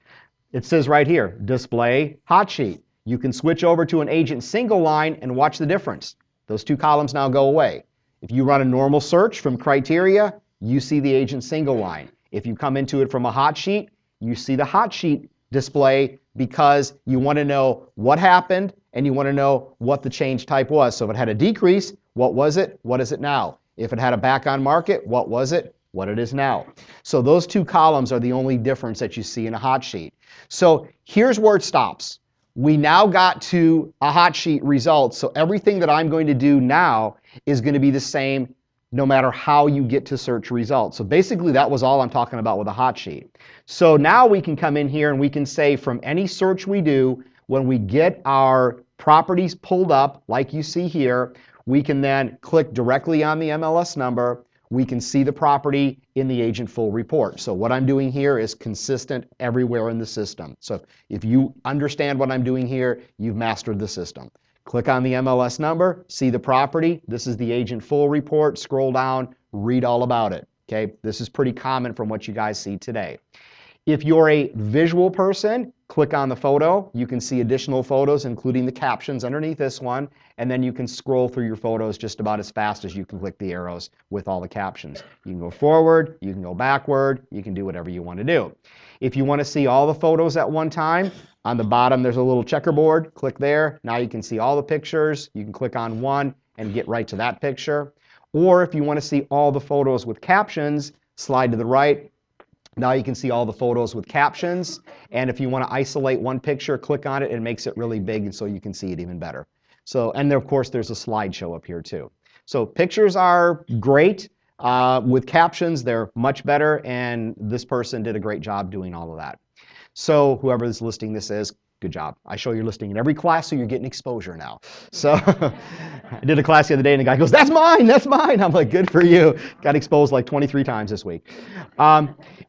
It says right here, display hot sheet. You can switch over to an agent single line and watch the difference. Those two columns now go away. If you run a normal search from criteria, you see the agent single line. If you come into it from a hot sheet, you see the hot sheet display because you want to know what happened and you want to know what the change type was. So if it had a decrease, what was it? What is it now? If it had a back on market, what was it? What it is now. So those two columns are the only difference that you see in a hot sheet. So here's where it stops. we now got to a hot sheet result. So everything that I'm going to do now is going to be the same no matter how you get to search results. So basically that was all I'm talking about with a hot sheet. So now we can come in here and we can say from any search we do, when we get our properties pulled up, like you see here, we can then click directly on the MLS number. We can see the property in the agent full report. So what I'm doing here is consistent everywhere in the system. So if you understand what I'm doing here, you've mastered the system. Click on the MLS number, see the property. This is the agent full report. Scroll down, read all about it. Okay, this is pretty common from what you guys see today. If you're a visual person, click on the photo. You can see additional photos, including the captions underneath this one, and then you can scroll through your photos just about as fast as you can click the arrows with all the captions. You can go forward, you can go backward, you can do whatever you want to do. If you want to see all the photos at one time, on the bottom there's a little checkerboard. Click there. Now you can see all the pictures. You can click on one and get right to that picture. Or if you want to see all the photos with captions, slide to the right. Now you can see all the photos with captions, and if you want to isolate one picture, click on it, it makes it really big, and so you can see it even better. So, and of course, there's a slideshow up here too. So pictures are great. With captions, they're much better, and this person did a great job doing all of that. So whoever's listing this is, good job. I show your listing in every class, so you're getting exposure now. So I did a class the other day, and the guy goes, "That's mine, that's mine." I'm like, good for you. Got exposed like 23 times this week.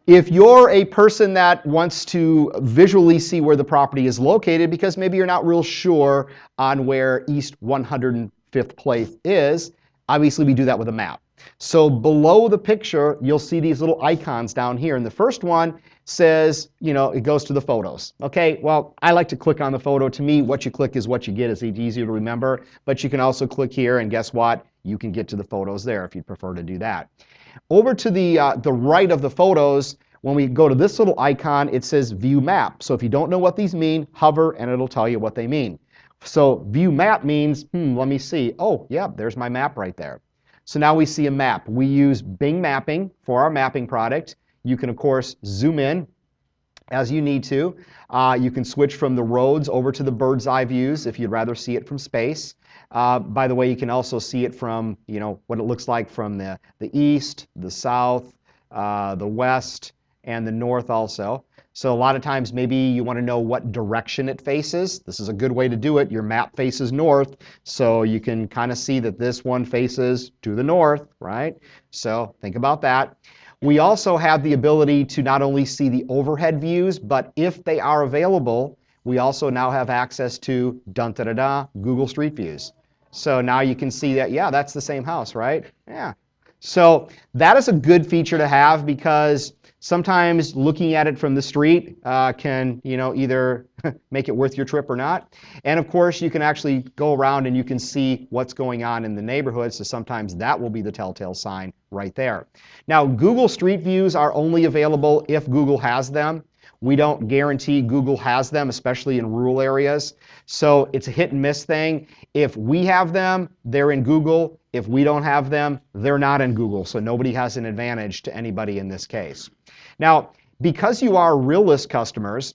If you're a person that wants to visually see where the property is located, because maybe you're not real sure on where East 105th Place is, obviously we do that with a map. So below the picture, you'll see these little icons down here. And the first one says, you know, it goes to the photos. Okay, well, I like to click on the photo. To me, what you click is what you get. It's easier to remember. But you can also click here, and guess what? You can get to the photos there if you'd prefer to do that. Over to the right of the photos, when we go to this little icon, it says View Map. So if you don't know what these mean, hover, and it'll tell you what they mean. So View Map means, let me see. Oh, yeah, there's my map right there. So now we see a map. We use Bing Mapping for our mapping product. You can, of course, zoom in as you need to. You can switch from the roads over to the bird's eye views if you'd rather see it from space. By the way, you can also see it from, you know, what it looks like from the east, the south, the west, and the north also. So a lot of times maybe you want to know what direction it faces. This is a good way to do it. Your map faces north, so you can kind of see that this one faces to the north, right? So think about that. We also have the ability to not only see the overhead views, but if they are available, we also now have access to Google Street Views. So now you can see that, yeah, that's the same house, right? Yeah. So that is a good feature to have, because sometimes looking at it from the street can, you know, either make it worth your trip or not. And of course, you can actually go around and you can see what's going on in the neighborhood. So sometimes that will be the telltale sign right there. Now, Google Street Views are only available if Google has them. We don't guarantee Google has them, especially in rural areas. So it's a hit and miss thing. If we have them, they're in Google. If we don't have them, they're not in Google. So nobody has an advantage to anybody in this case. Now, because you are Realist customers,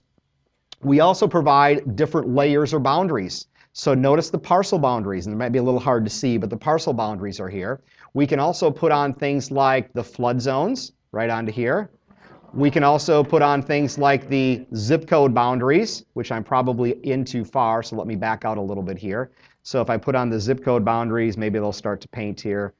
we also provide different layers or boundaries. So notice the parcel boundaries, and it might be a little hard to see, but the parcel boundaries are here. We can also put on things like the flood zones right onto here. We can also put on things like the zip code boundaries, which I'm probably in too far, so let me back out a little bit here. So if I put on the zip code boundaries, maybe they'll start to paint here.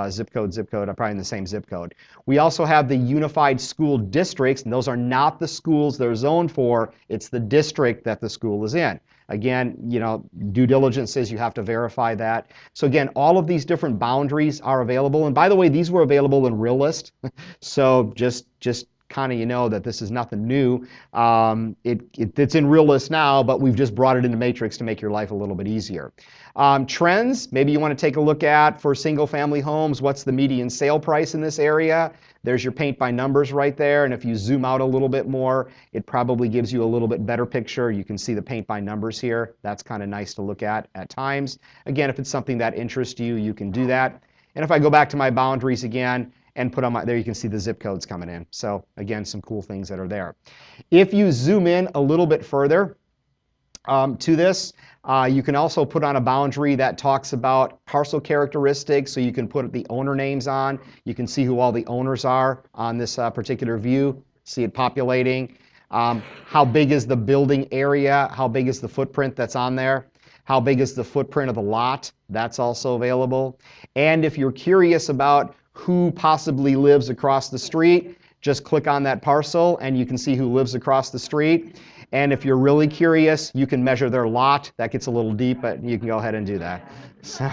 Zip code, I'm probably in the same zip code. We also have the unified school districts, and those are not the schools they're zoned for, it's the district that the school is in. Again, you know, due diligence says you have to verify that. So again, all of these different boundaries are available. And by the way, these were available in Realist. So just kind of, you know, that this is nothing new. It's in Realist now, but we've just brought it into Matrix to make your life a little bit easier. Trends, maybe you want to take a look at for single family homes, what's the median sale price in this area? There's your paint by numbers right there, and if you zoom out a little bit more, it probably gives you a little bit better picture. You can see the paint by numbers here. That's kind of nice to look at times. Again, if it's something that interests you, you can do that. And if I go back to my boundaries again, and put on my, there you can see the zip codes coming in. So again, some cool things that are there. If you zoom in a little bit further, to this. You can also put on a boundary that talks about parcel characteristics, so you can put the owner names on. You can see who all the owners are on this particular view. See it populating. How big is the building area? How big is the footprint that's on there? How big is the footprint of the lot? That's also available. And if you're curious about who possibly lives across the street, just click on that parcel and you can see who lives across the street. And if you're really curious, you can measure their lot. That gets a little deep, but you can go ahead and do that. So,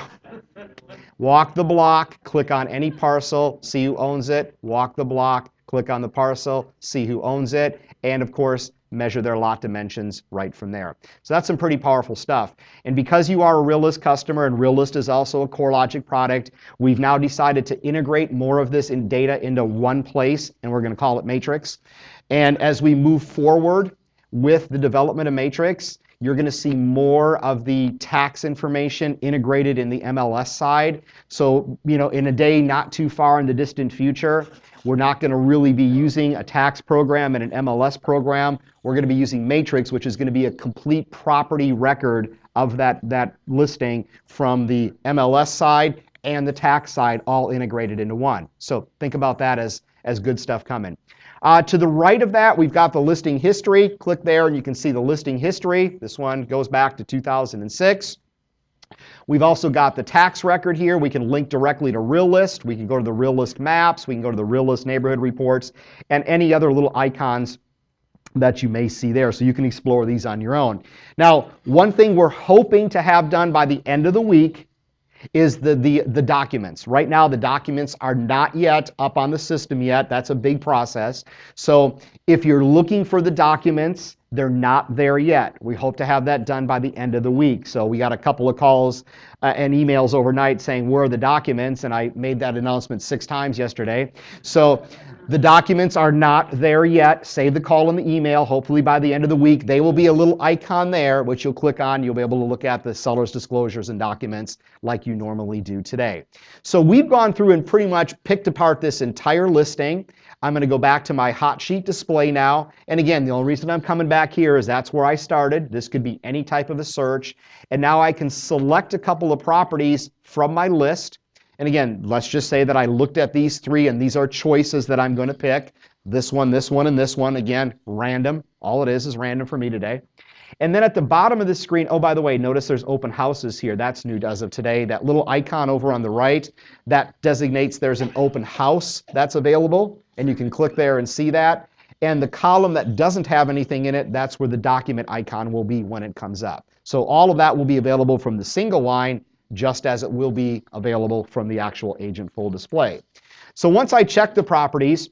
walk the block, click on any parcel, see who owns it. Walk the block, click on the parcel, see who owns it. And of course, measure their lot dimensions right from there. So that's some pretty powerful stuff. And because you are a RealList customer and RealList is also a CoreLogic product, we've now decided to integrate more of this in data into one place, and we're going to call it Matrix. And as we move forward with the development of Matrix, you're going to see more of the tax information integrated in the MLS side. So, in a day not too far in the distant future, we're not going to really be using a tax program and an MLS program. We're going to be using Matrix, which is going to be a complete property record of that listing from the MLS side and the tax side all integrated into one. So think about that as good stuff coming. To the right of that, we've got the listing history. Click there and you can see the listing history. This one goes back to 2006. We've also got the tax record here. We can link directly to RealList. We can go to the RealList maps. We can go to the RealList neighborhood reports and any other little icons that you may see there. So you can explore these on your own. Now, one thing we're hoping to have done by the end of the week is the documents. Right now, the documents are not yet up on the system yet. That's a big process. So if you're looking for the documents, they're not there yet. We hope to have that done by the end of the week. So we got a couple of calls and emails overnight saying, where are the documents? And I made that announcement 6 times yesterday. So the documents are not there yet. Save the call in the email. Hopefully by the end of the week, they will be a little icon there, which you'll click on. You'll be able to look at the seller's disclosures and documents like you normally do today. So we've gone through and pretty much picked apart this entire listing. I'm going to go back to my hot sheet display now. And again, the only reason I'm coming back here is that's where I started. This could be any type of a search. And now I can select a couple of properties from my list. And again, let's just say that I looked at these 3 and these are choices that I'm going to pick. This one, and this one. Again, random. All it is random for me today. And then at the bottom of the screen, oh, by the way, notice there's open houses here. That's new as of today. That little icon over on the right, that designates there's an open house that's available. And you can click there and see that. And the column that doesn't have anything in it, that's where the document icon will be when it comes up. So all of that will be available from the single line, just as it will be available from the actual agent full display. So once I check the properties,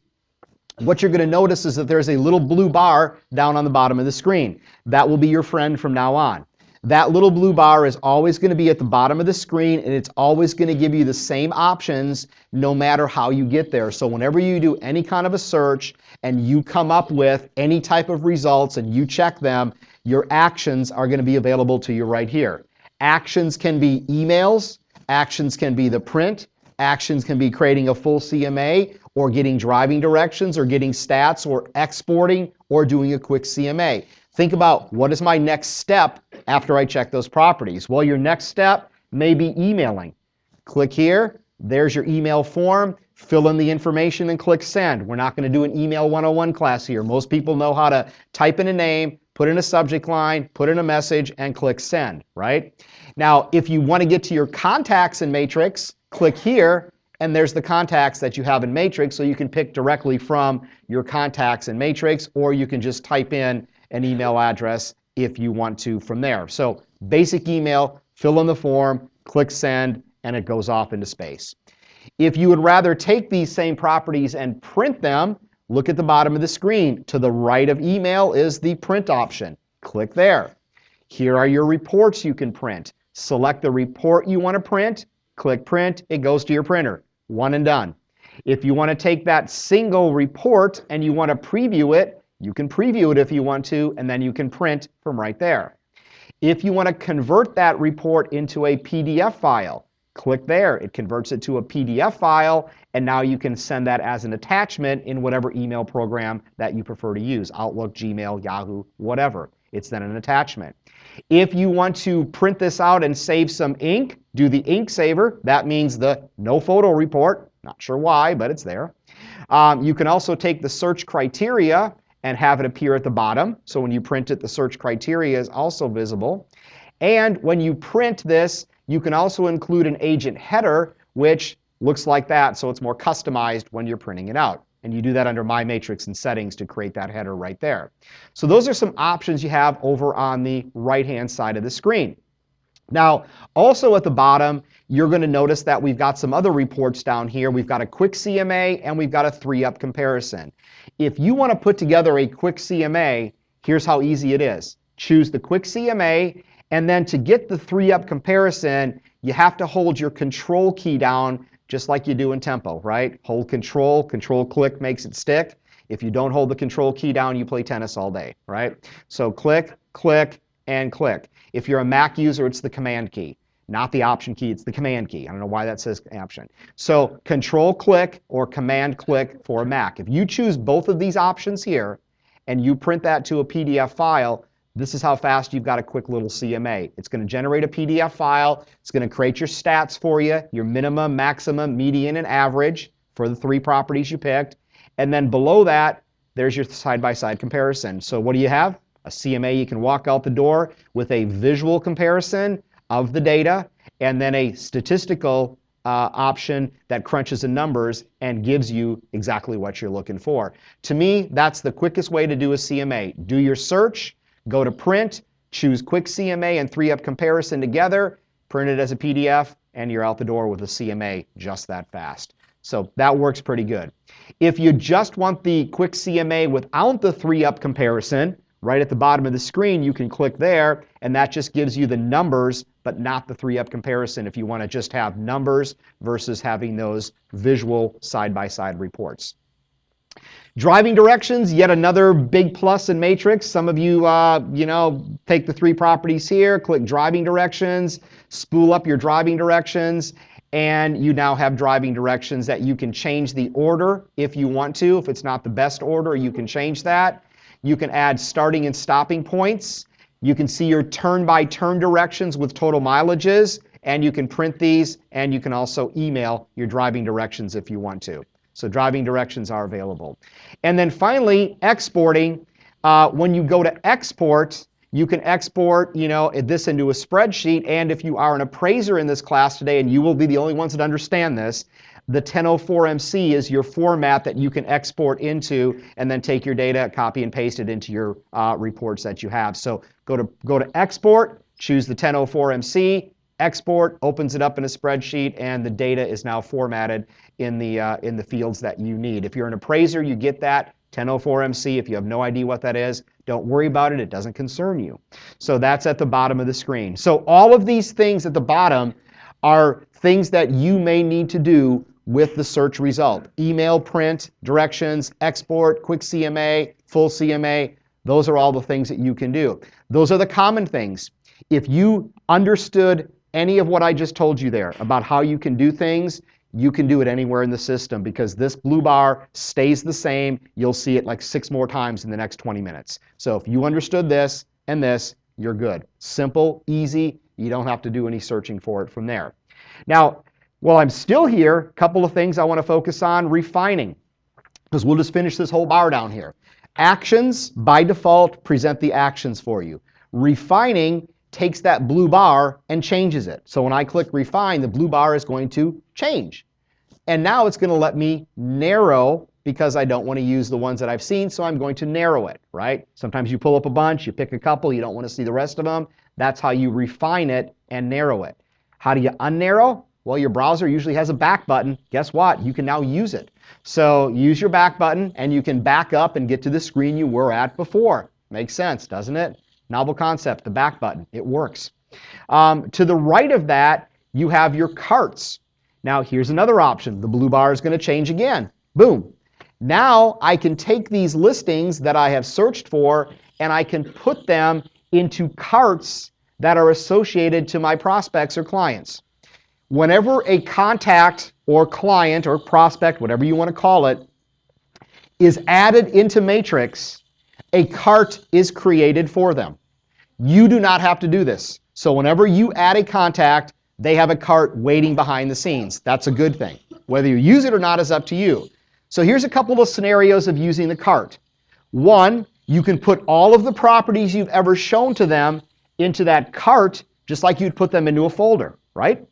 what you're going to notice is that there's a little blue bar down on the bottom of the screen. That will be your friend from now on. That little blue bar is always going to be at the bottom of the screen, and it's always going to give you the same options no matter how you get there. So whenever you do any kind of a search and you come up with any type of results and you check them, your actions are going to be available to you right here. Actions can be emails, actions can be the print, actions can be creating a full CMA, or getting driving directions, or getting stats, or exporting, or doing a quick CMA. Think about, what is my next step after I check those properties? Well, your next step may be emailing. Click here, there's your email form, fill in the information and click send. We're not going to do an email 101 class here. Most people know how to type in a name, put in a subject line, put in a message, and click send, right? Now, if you want to get to your contacts in Matrix, click here, and there's the contacts that you have in Matrix, so you can pick directly from your contacts in Matrix, or you can just type in an email address if you want to from there. So basic email, fill in the form, click send, and it goes off into space. If you would rather take these same properties and print them, look at the bottom of the screen. To the right of email is the print option. Click there. Here are your reports you can print. Select the report you want to print, click print, it goes to your printer. One and done. If you want to take that single report and you want to preview it, you can preview it if you want to, and then you can print from right there. If you want to convert that report into a PDF file, click there. It converts it to a PDF file, and now you can send that as an attachment in whatever email program that you prefer to use, Outlook, Gmail, Yahoo, whatever. It's then an attachment. If you want to print this out and save some ink, do the ink saver. That means the no photo report. Not sure why, but it's there. You can also take the search criteria and have it appear at the bottom. So when you print it, the search criteria is also visible. And when you print this, you can also include an agent header, which looks like that, so it's more customized when you're printing it out. And you do that under My Matrix and Settings to create that header right there. So those are some options you have over on the right-hand side of the screen. Now, also at the bottom, you're going to notice that we've got some other reports down here. We've got a quick CMA and we've got a 3-up comparison. If you want to put together a quick CMA, here's how easy it is. Choose the quick CMA, and then to get the 3-up comparison, you have to hold your control key down just like you do in Tempo, right? Hold control, control click makes it stick. If you don't hold the control key down, you play tennis all day, right? So click, click, and click. If you're a Mac user, it's the command key, not the option key, it's the command key. I don't know why that says option. So control click or command click for a Mac. If you choose both of these options here and you print that to a PDF file, this is how fast you've got a quick little CMA. It's going to generate a PDF file. It's going to create your stats for you, your minimum, maximum, median, and average for the 3 properties you picked. And then below that, there's your side-by-side comparison. So what do you have? A CMA you can walk out the door with a visual comparison of the data, and then a statistical option that crunches the numbers and gives you exactly what you're looking for. To me, that's the quickest way to do a CMA. Do your search, go to print, choose quick CMA and 3-up comparison together, print it as a PDF, and you're out the door with a CMA just that fast. So that works pretty good. If you just want the quick CMA without the 3-up comparison, right at the bottom of the screen, you can click there, and that just gives you the numbers, but not the 3-up comparison if you want to just have numbers versus having those visual side-by-side reports. Driving directions, yet another big plus in Matrix. Some of you, take the 3 properties here, click driving directions, spool up your driving directions, and you now have driving directions that you can change the order if you want to. If it's not the best order, you can change that. You can add starting and stopping points. You can see your turn-by-turn directions with total mileages, and you can print these, and you can also email your driving directions if you want to. So driving directions are available. And then finally, exporting. When you go to export, you can export this into a spreadsheet, and if you are an appraiser in this class today, and you will be the only ones that understand this, the 1004MC is your format that you can export into and then take your data, copy and paste it into your reports that you have. So go to export, choose the 1004MC, export, opens it up in a spreadsheet, and the data is now formatted in the fields that you need. If you're an appraiser, you get that 1004MC. If you have no idea what that is, don't worry about it. It doesn't concern you. So that's at the bottom of the screen. So all of these things at the bottom are things that you may need to do with the search result. Email, print, directions, export, quick CMA, full CMA. Those are all the things that you can do. Those are the common things. If you understood any of what I just told you there about how you can do things, you can do it anywhere in the system because this blue bar stays the same. You'll see it like 6 more times in the next 20 minutes. So if you understood this and this, you're good. Simple, easy. You don't have to do any searching for it from there. Now, while I'm still here, a couple of things I want to focus on. Refining, because we'll just finish this whole bar down here. Actions, by default, present the actions for you. Refining takes that blue bar and changes it. So when I click refine, the blue bar is going to change. And now it's going to let me narrow because I don't want to use the ones that I've seen, so I'm going to narrow it, right? Sometimes you pull up a bunch, you pick a couple, you don't want to see the rest of them. That's how you refine it and narrow it. How do you unnarrow? Well, your browser usually has a back button. Guess what? You can now use it. So use your back button and you can back up and get to the screen you were at before. Makes sense, doesn't it? Novel concept, the back button. It works. To the right of that, you have your carts. Now, here's another option. The blue bar is going to change again. Boom. Now, I can take these listings that I have searched for and I can put them into carts that are associated to my prospects or clients. Whenever a contact or client or prospect, whatever you want to call it, is added into Matrix, a cart is created for them. You do not have to do this. So whenever you add a contact, they have a cart waiting behind the scenes. That's a good thing. Whether you use it or not is up to you. So here's a couple of scenarios of using the cart. One, you can put all of the properties you've ever shown to them into that cart, just like you'd put them into a folder, right?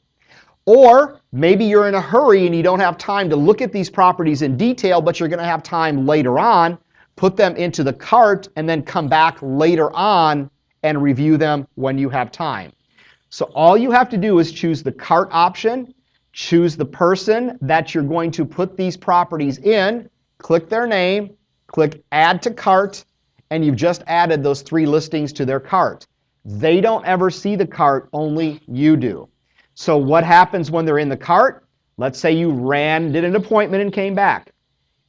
Or maybe you're in a hurry and you don't have time to look at these properties in detail, but you're going to have time later on. Put them into the cart and then come back later on and review them when you have time. So all you have to do is choose the cart option, choose the person that you're going to put these properties in, click their name, click Add to Cart, and you've just added those 3 listings to their cart. They don't ever see the cart, only you do. So what happens when they're in the cart? Let's say you did an appointment and came back.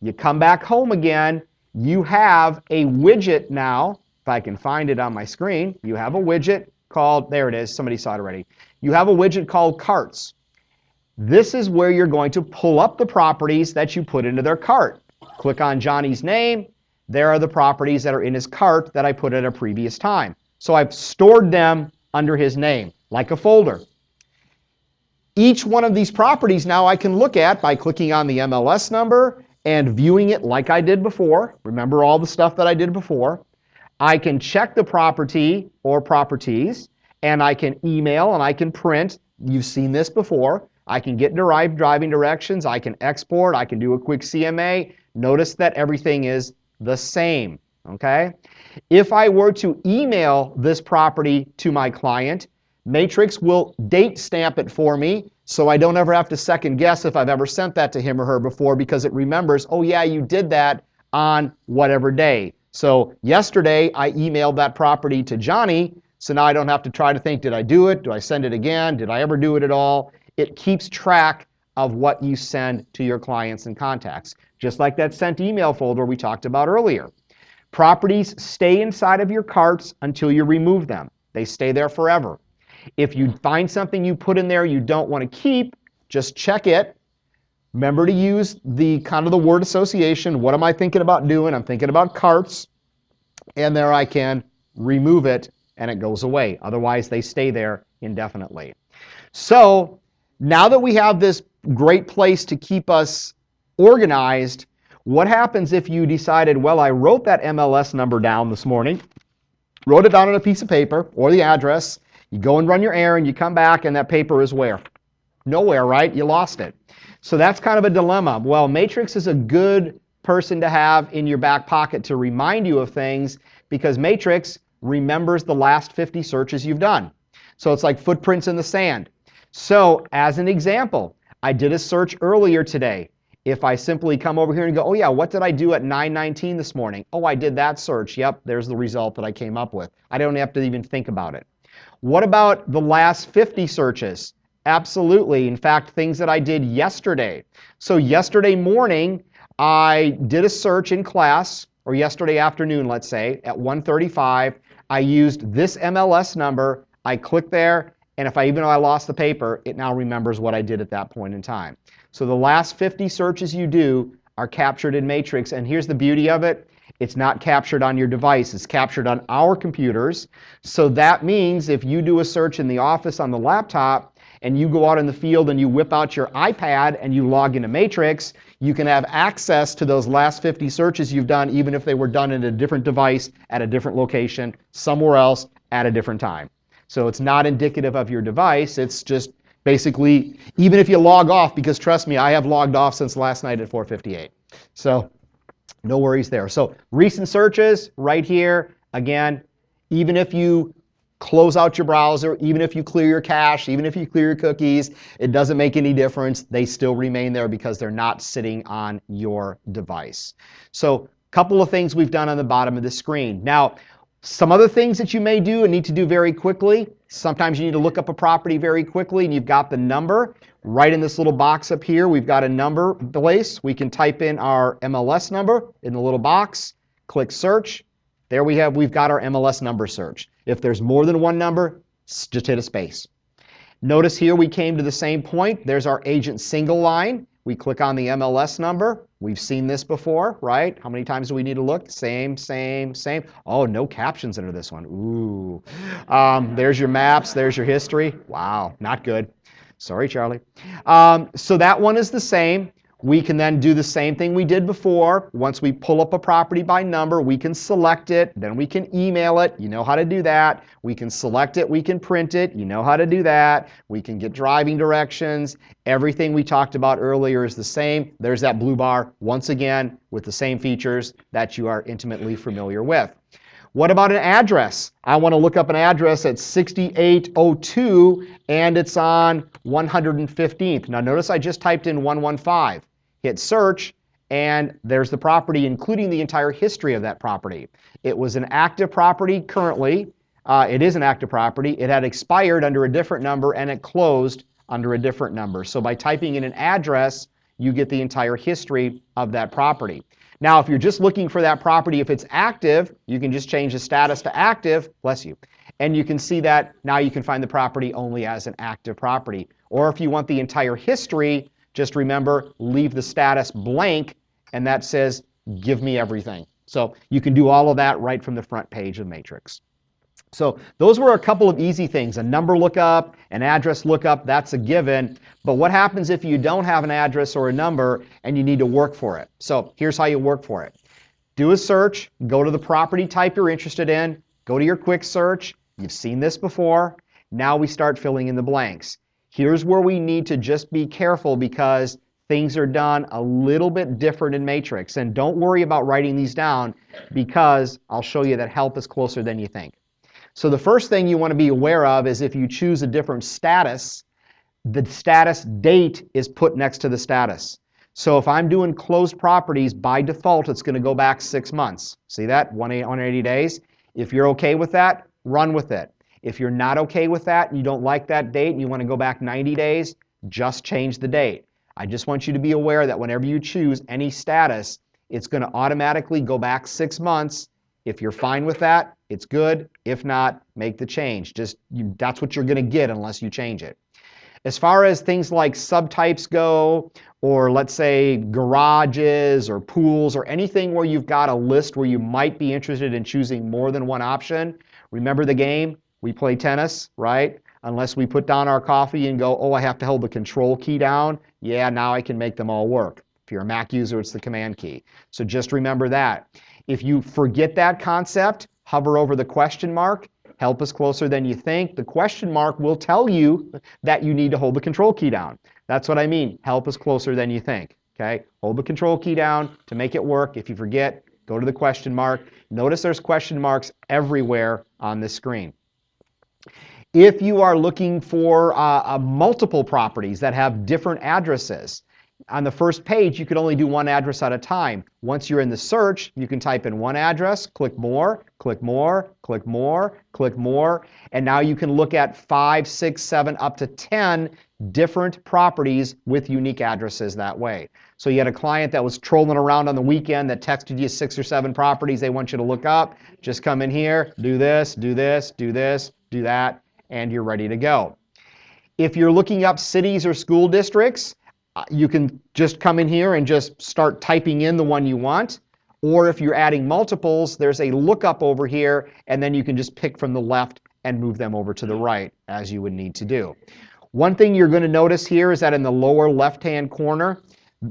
You come back home again, you have a widget now. If I can find it on my screen, you have a widget called, there it is, somebody saw it already. You have a widget called Carts. This is where you're going to pull up the properties that you put into their cart. Click on Johnny's name. There are the properties that are in his cart that I put at a previous time. So I've stored them under his name, like a folder. Each one of these properties now I can look at by clicking on the MLS number and viewing it like I did before. Remember all the stuff that I did before. I can check the property or properties, and I can email and I can print. You've seen this before. I can get derived driving directions. I can export. I can do a quick CMA. Notice that everything is the same, okay? If I were to email this property to my client, Matrix will date stamp it for me so I don't ever have to second guess if I've ever sent that to him or her before, because it remembers, oh yeah, you did that on whatever day. So yesterday I emailed that property to Johnny, so now I don't have to try to think, did I do it? Do I send it again? Did I ever do it at all? It keeps track of what you send to your clients and contacts, just like that sent email folder we talked about earlier. Properties stay inside of your carts until you remove them. They stay there forever. If you find something you put in there you don't want to keep, just check it. Remember to use the kind of the word association. What am I thinking about doing? I'm thinking about carts. And there I can remove it and it goes away. Otherwise, they stay there indefinitely. So now that we have this great place to keep us organized, what happens if you decided, well, I wrote that MLS number down this morning, wrote it down on a piece of paper or the address, you go and run your errand, you come back, and that paper is where? Nowhere, right? You lost it. So that's kind of a dilemma. Well, Matrix is a good person to have in your back pocket to remind you of things, because Matrix remembers the last 50 searches you've done. So it's like footprints in the sand. So as an example, I did a search earlier today. If I simply come over here and go, oh yeah, what did I do at 9:19 this morning? Oh, I did that search. Yep, there's the result that I came up with. I don't have to even think about it. What about the last 50 searches? Absolutely. In fact, things that I did yesterday. So yesterday morning, I did a search in class, or yesterday afternoon, let's say, at 1:35. I used this MLS number. I clicked there, and even though I lost the paper, it now remembers what I did at that point in time. So the last 50 searches you do are captured in Matrix, and here's the beauty of it. It's not captured on your device. It's captured on our computers. So that means if you do a search in the office on the laptop, and you go out in the field and you whip out your iPad and you log into Matrix, you can have access to those last 50 searches you've done, even if they were done in a different device, at a different location, somewhere else, at a different time. So it's not indicative of your device. It's just basically, even if you log off, because trust me, I have logged off since last night at 4:58. So no worries there. So recent searches right here. Again, even if you close out your browser, even if you clear your cache, even if you clear your cookies, it doesn't make any difference. They still remain there because they're not sitting on your device. So a couple of things we've done on the bottom of the screen. Now, some other things that you may do and need to do very quickly. Sometimes you need to look up a property very quickly and you've got the number. Right in this little box up here, we've got a number place. We can type in our MLS number in the little box, click search. There we've got our MLS number search. If there's more than one number, just hit a space. Notice here we came to the same point. There's our agent single line. We click on the MLS number. We've seen this before, right? How many times do we need to look? Same, same, same. Oh, no captions under this one. Ooh. There's your maps. There's your history. Wow, not good. Sorry, Charlie. So that one is the same. We can then do the same thing we did before. Once we pull up a property by number, we can select it. Then we can email it. You know how to do that. We can select it. We can print it. You know how to do that. We can get driving directions. Everything we talked about earlier is the same. There's that blue bar, once again, with the same features that you are intimately familiar with. What about an address? I want to look up an address at 6802 and it's on 115th. Now notice I just typed in 115. Hit search and there's the property, including the entire history of that property. It was an active property currently. It is an active property. It had expired under a different number and it closed under a different number. So by typing in an address, you get the entire history of that property. Now, if you're just looking for that property, if it's active, you can just change the status to active, bless you, and you can see that now you can find the property only as an active property. Or if you want the entire history, just remember, leave the status blank, and that says, give me everything. So you can do all of that right from the front page of Matrix. So those were a couple of easy things. A number lookup, an address lookup, that's a given. But what happens if you don't have an address or a number and you need to work for it? So here's how you work for it. Do a search, go to the property type you're interested in, go to your quick search. You've seen this before. Now we start filling in the blanks. Here's where we need to just be careful because things are done a little bit different in Matrix. And don't worry about writing these down because I'll show you that help is closer than you think. So the first thing you want to be aware of is if you choose a different status, the status date is put next to the status. So if I'm doing closed properties, by default, it's going to go back 6 months. See that? 180 days. If you're okay with that, run with it. If you're not okay with that and you don't like that date and you want to go back 90 days, just change the date. I just want you to be aware that whenever you choose any status, it's going to automatically go back 6 months. If you're fine with that, it's good. If not, make the change. That's what you're going to get unless you change it. As far as things like subtypes go, or let's say garages or pools or anything where you've got a list where you might be interested in choosing more than one option, remember the game? We play tennis, right? Unless we put down our coffee and go, oh, I have to hold the control key down. Yeah, now I can make them all work. If you're a Mac user, it's the command key. So just remember that. If you forget that concept, hover over the question mark. Help is closer than you think. The question mark will tell you that you need to hold the control key down. That's what I mean. Help is closer than you think. Okay? Hold the control key down to make it work. If you forget, go to the question mark. Notice there's question marks everywhere on this screen. If you are looking for multiple properties that have different addresses, on the first page, you can only do one address at a time. Once you're in the search, you can type in one address, click more, click more, click more, click more, and now you can look at 5, 6, 7, up to 10 different properties with unique addresses that way. So you had a client that was trolling around on the weekend that texted you 6 or 7 properties they want you to look up. Just come in here, do this, do this, do this, do that, and you're ready to go. If you're looking up cities or school districts, you can just come in here and just start typing in the one you want. Or if you're adding multiples, there's a lookup over here, and then you can just pick from the left and move them over to the right as you would need to do. One thing you're going to notice here is that in the lower left-hand corner,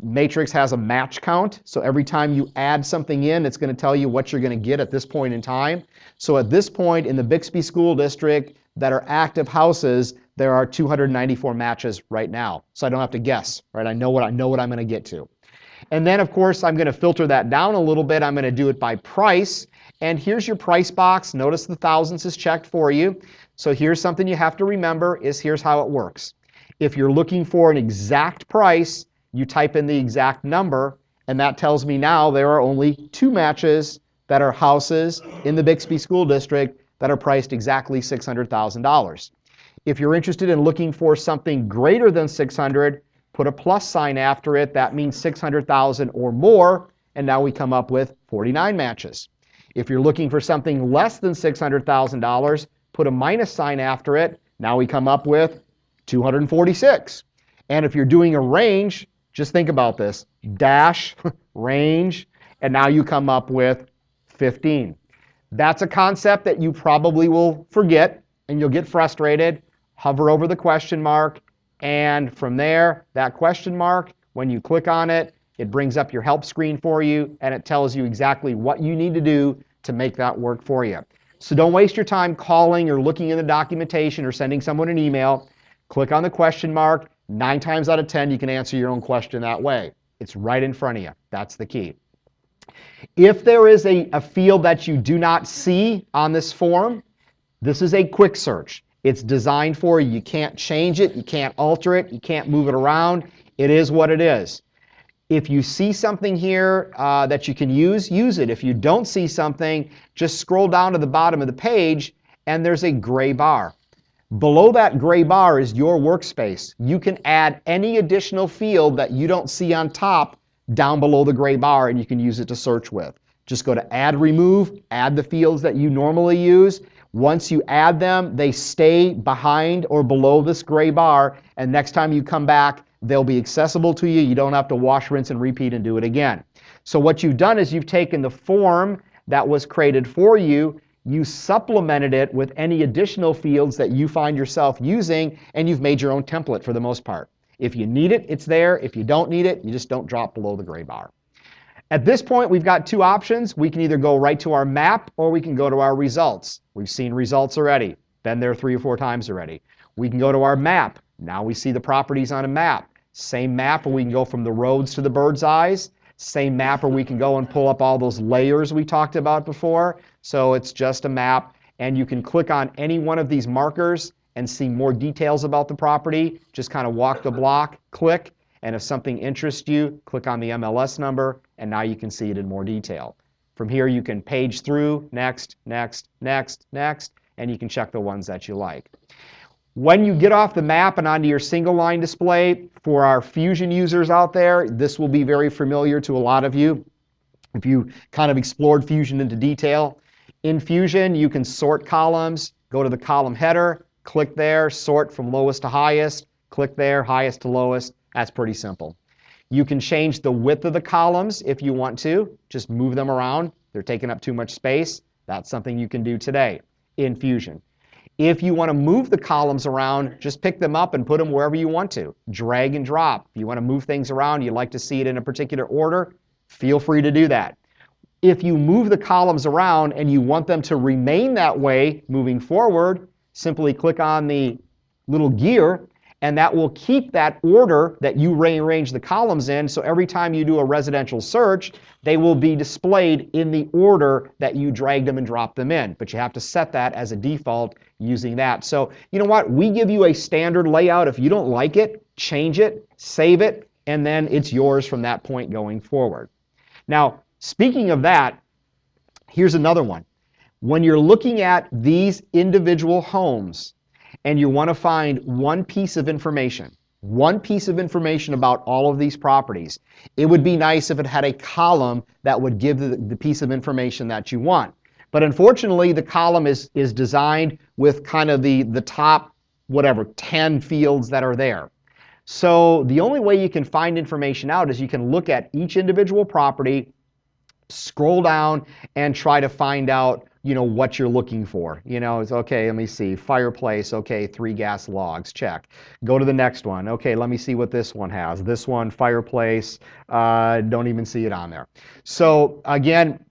Matrix has a match count. So every time you add something in, it's going to tell you what you're going to get at this point in time. So at this point in the Bixby School District that are active houses, there are 294 matches right now. So I don't have to guess, right? I know what I'm going to get to. And then, of course, I'm going to filter that down a little bit. I'm going to do it by price. And here's your price box. Notice the thousands is checked for you. So here's something you have to remember is here's how it works. If you're looking for an exact price, you type in the exact number, and that tells me now there are only 2 matches that are houses in the Bixby School District that are priced exactly $600,000. If you're interested in looking for something greater than 600, put a plus sign after it. That means 600,000 or more, and now we come up with 49 matches. If you're looking for something less than $600,000, put a minus sign after it. Now we come up with 246. And if you're doing a range, Just think about this. Dash, range, and now you come up with 15. That's a concept that you probably will forget and you'll get frustrated. Hover over the question mark, and from there, that question mark, when you click on it, it brings up your help screen for you and it tells you exactly what you need to do to make that work for you. So don't waste your time calling or looking in the documentation or sending someone an email. Click on the question mark. 9 times out of 10, you can answer your own question that way. It's right in front of you. That's the key. If there is a field that you do not see on this form, this is a quick search. It's designed for you. You can't change it. You can't alter it. You can't move it around. It is what it is. If you see something here that you can use it. If you don't see something, just scroll down to the bottom of the page and there's a gray bar. Below that gray bar is your workspace. You can add any additional field that you don't see on top down below the gray bar and you can use it to search with. Just go to Add, Remove, add the fields that you normally use. Once you add them, they stay behind or below this gray bar, and next time you come back, they'll be accessible to you. You don't have to wash, rinse, and repeat and do it again. So what you've done is you've taken the form that was created for you, you supplemented it with any additional fields that you find yourself using, and you've made your own template for the most part. If you need it, it's there. If you don't need it, you just don't drop below the gray bar. At this point, we've got 2 options. We can either go right to our map or we can go to our results. We've seen results already. Been there 3 or 4 times already. We can go to our map. Now we see the properties on a map. Same map, or we can go from the roads to the bird's eyes. Same map, or we can go and pull up all those layers we talked about before. So it's just a map, and you can click on any one of these markers and see more details about the property. Just kind of walk the block, click, and if something interests you, click on the MLS number, and now you can see it in more detail. From here, you can page through, next, next, next, next, and you can check the ones that you like. When you get off the map and onto your single line display, for our Fusion users out there, this will be very familiar to a lot of you if you kind of explored Fusion into detail. In Fusion, you can sort columns, go to the column header, click there, sort from lowest to highest, click there, highest to lowest. That's pretty simple. You can change the width of the columns if you want to. Just move them around. They're taking up too much space. That's something you can do today in Fusion. If you want to move the columns around, just pick them up and put them wherever you want to. Drag and drop. If you want to move things around, you'd like to see it in a particular order, feel free to do that. If you move the columns around and you want them to remain that way moving forward, simply click on the little gear, and that will keep that order that you rearrange the columns in, so every time you do a residential search, they will be displayed in the order that you dragged them and dropped them in. But you have to set that as a default using that. So you know what? We give you a standard layout. If you don't like it, change it, save it, and then it's yours from that point going forward. Now, speaking of that, here's another one. When you're looking at these individual homes, and you want to find one piece of information about all of these properties, it would be nice if it had a column that would give the piece of information that you want. But unfortunately, the column is designed with kind of the top, 10 fields that are there. So the only way you can find information out is you can look at each individual property, scroll down, and try to find out what you're looking for. It's okay, let me see. Fireplace, okay, 3 gas logs, check. Go to the next one. Okay, let me see what this one has. This one, fireplace, don't even see it on there. So again,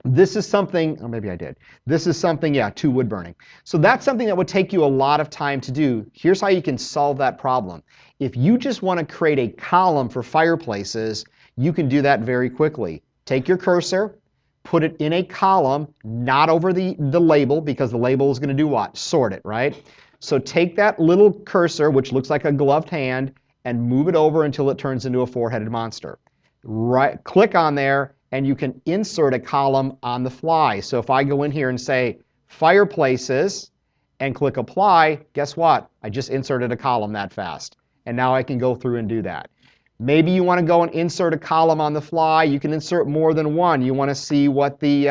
this is something, or maybe I did. This is something, 2 wood burning. So that's something that would take you a lot of time to do. Here's how you can solve that problem. If you just want to create a column for fireplaces, you can do that very quickly. Take your cursor, put it in a column, not over the label, because the label is going to do what? Sort it, right? So take that little cursor, which looks like a gloved hand, and move it over until it turns into a 4-headed monster. Right, click on there, and you can insert a column on the fly. So if I go in here and say fireplaces and click apply, guess what? I just inserted a column that fast. And now I can go through and do that. Maybe you want to go and insert a column on the fly. You can insert more than one. You want to see what the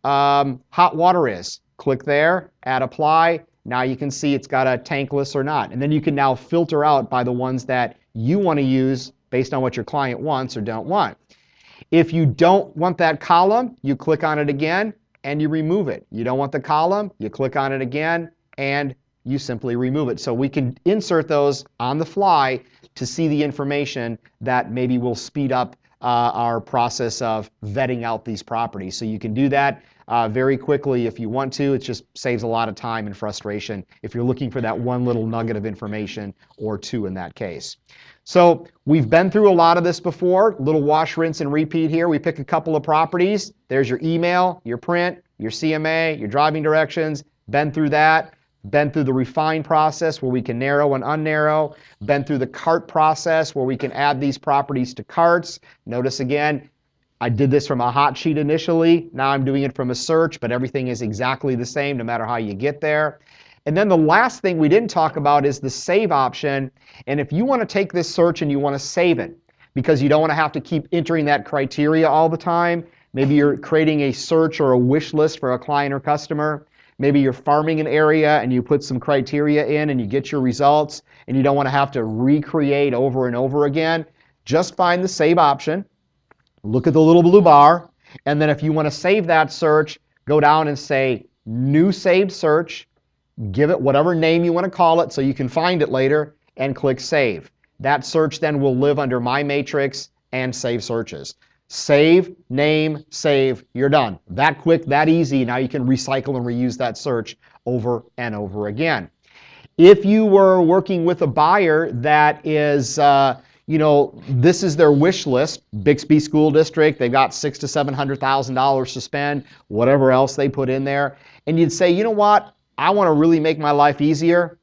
hot water is. Click there, add apply. Now you can see it's got a tankless or not. And then you can now filter out by the ones that you want to use based on what your client wants or don't want. If you don't want that column, you click on it again and you remove it. You don't want the column, you click on it again and you simply remove it. So we can insert those on the fly to see the information that maybe will speed up our process of vetting out these properties. So you can do that very quickly if you want to. It just saves a lot of time and frustration if you're looking for that one little nugget of information or two in that case. So we've been through a lot of this before. Little wash, rinse, and repeat here. We pick a couple of properties. There's your email, your print, your CMA, your driving directions. Been through that. Been through the refine process where we can narrow and unnarrow. Been through the cart process where we can add these properties to carts. Notice again, I did this from a hot sheet initially. Now I'm doing it from a search, but everything is exactly the same no matter how you get there. And then the last thing we didn't talk about is the save option. And if you want to take this search and you want to save it because you don't want to have to keep entering that criteria all the time, maybe you're creating a search or a wish list for a client or customer. Maybe you're farming an area and you put some criteria in and you get your results and you don't want to have to recreate over and over again. Just find the save option, look at the little blue bar, and then if you want to save that search, go down and say new saved search, give it whatever name you want to call it so you can find it later, and click save. That search then will live under My Matrix and Save Searches. Save, name, save, you're done. That quick, that easy. Now you can recycle and reuse that search over and over again. If you were working with a buyer that is, this is their wish list, Bixby School District, they've got $600,000 to $700,000 to spend, whatever else they put in there, and you'd say, you know what, I want to really make my life easier.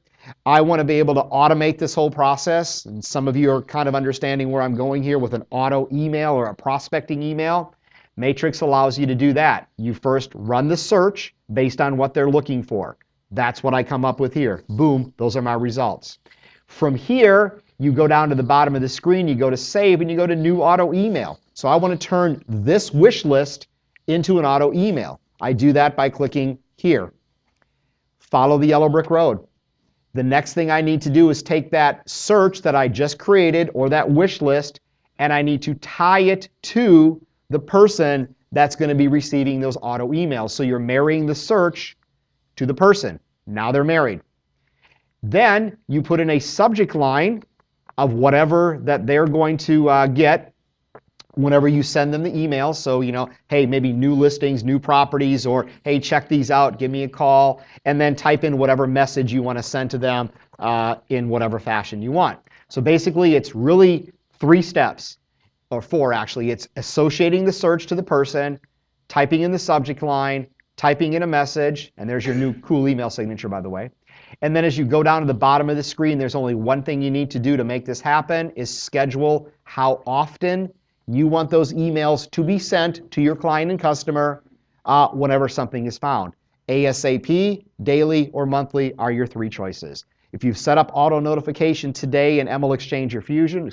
I want to be able to automate this whole process. And some of you are kind of understanding where I'm going here with an auto email or a prospecting email. Matrix allows you to do that. You first run the search based on what they're looking for. That's what I come up with here. Boom, those are my results. From here, you go down to the bottom of the screen, you go to save, and you go to new auto email. So I want to turn this wish list into an auto email. I do that by clicking here. Follow the yellow brick road. The next thing I need to do is take that search that I just created or that wish list and I need to tie it to the person that's going to be receiving those auto emails. So you're marrying the search to the person. Now they're married. Then you put in a subject line of whatever that they're going to get whenever you send them the email. So, hey, maybe new listings, new properties, or hey, check these out, give me a call, and then type in whatever message you want to send to them in whatever fashion you want. So basically, it's really 3 steps, or 4 actually. It's associating the search to the person, typing in the subject line, typing in a message, and there's your new cool email signature, by the way. And then as you go down to the bottom of the screen, there's only one thing you need to do to make this happen is schedule how often you want those emails to be sent to your client and customer whenever something is found. ASAP, daily, or monthly are your 3 choices. If you've set up auto notification today in ML Exchange or Fusion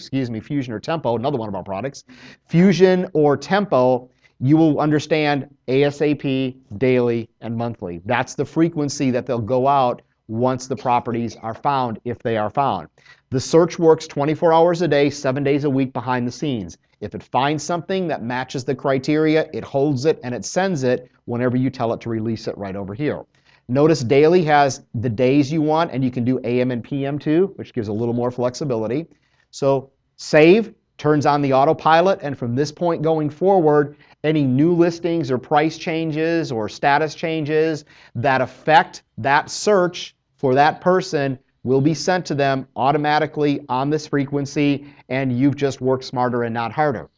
or Tempo, another one of our products, Fusion or Tempo, you will understand ASAP, daily, and monthly. That's the frequency that they'll go out once the properties are found, if they are found. The search works 24 hours a day, 7 days a week behind the scenes. If it finds something that matches the criteria, it holds it and it sends it whenever you tell it to release it right over here. Notice daily has the days you want, and you can do AM and PM too, which gives a little more flexibility. So save turns on the autopilot, and from this point going forward, any new listings or price changes or status changes that affect that search for that person will be sent to them automatically on this frequency, and you've just worked smarter and not harder.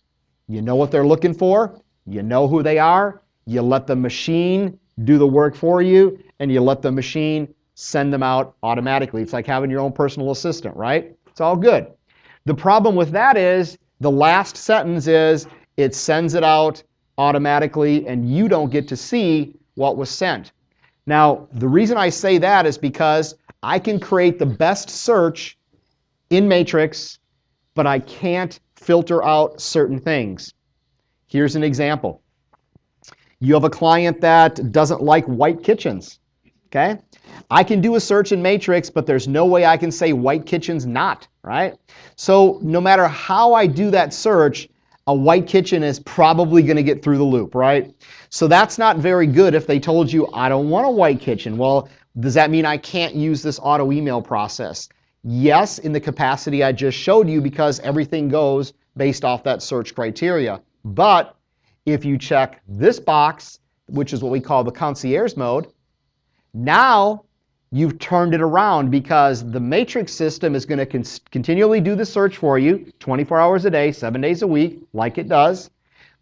You know what they're looking for, you know who they are, you let the machine do the work for you, and you let the machine send them out automatically. It's like having your own personal assistant, right? It's all good. The problem with that is the last sentence is it sends it out automatically and you don't get to see what was sent. Now, the reason I say that is because I can create the best search in Matrix, but I can't filter out certain things. Here's an example. You have a client that doesn't like white kitchens. Okay? I can do a search in Matrix, but there's no way I can say white kitchen's not, right? So no matter how I do that search, a white kitchen is probably going to get through the loop, right? So that's not very good if they told you, I don't want a white kitchen. Well, does that mean I can't use this auto email process? Yes, in the capacity I just showed you, because everything goes based off that search criteria. But if you check this box, which is what we call the concierge mode, now you've turned it around, because the Matrix system is going to continually do the search for you 24 hours a day, 7 days a week, like it does.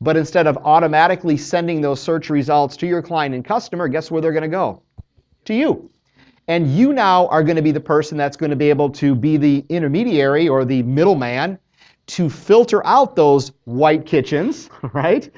But instead of automatically sending those search results to your client and customer, guess where they're going to go? To you. And you now are going to be the person that's going to be able to be the intermediary or the middleman to filter out those white kitchens, right?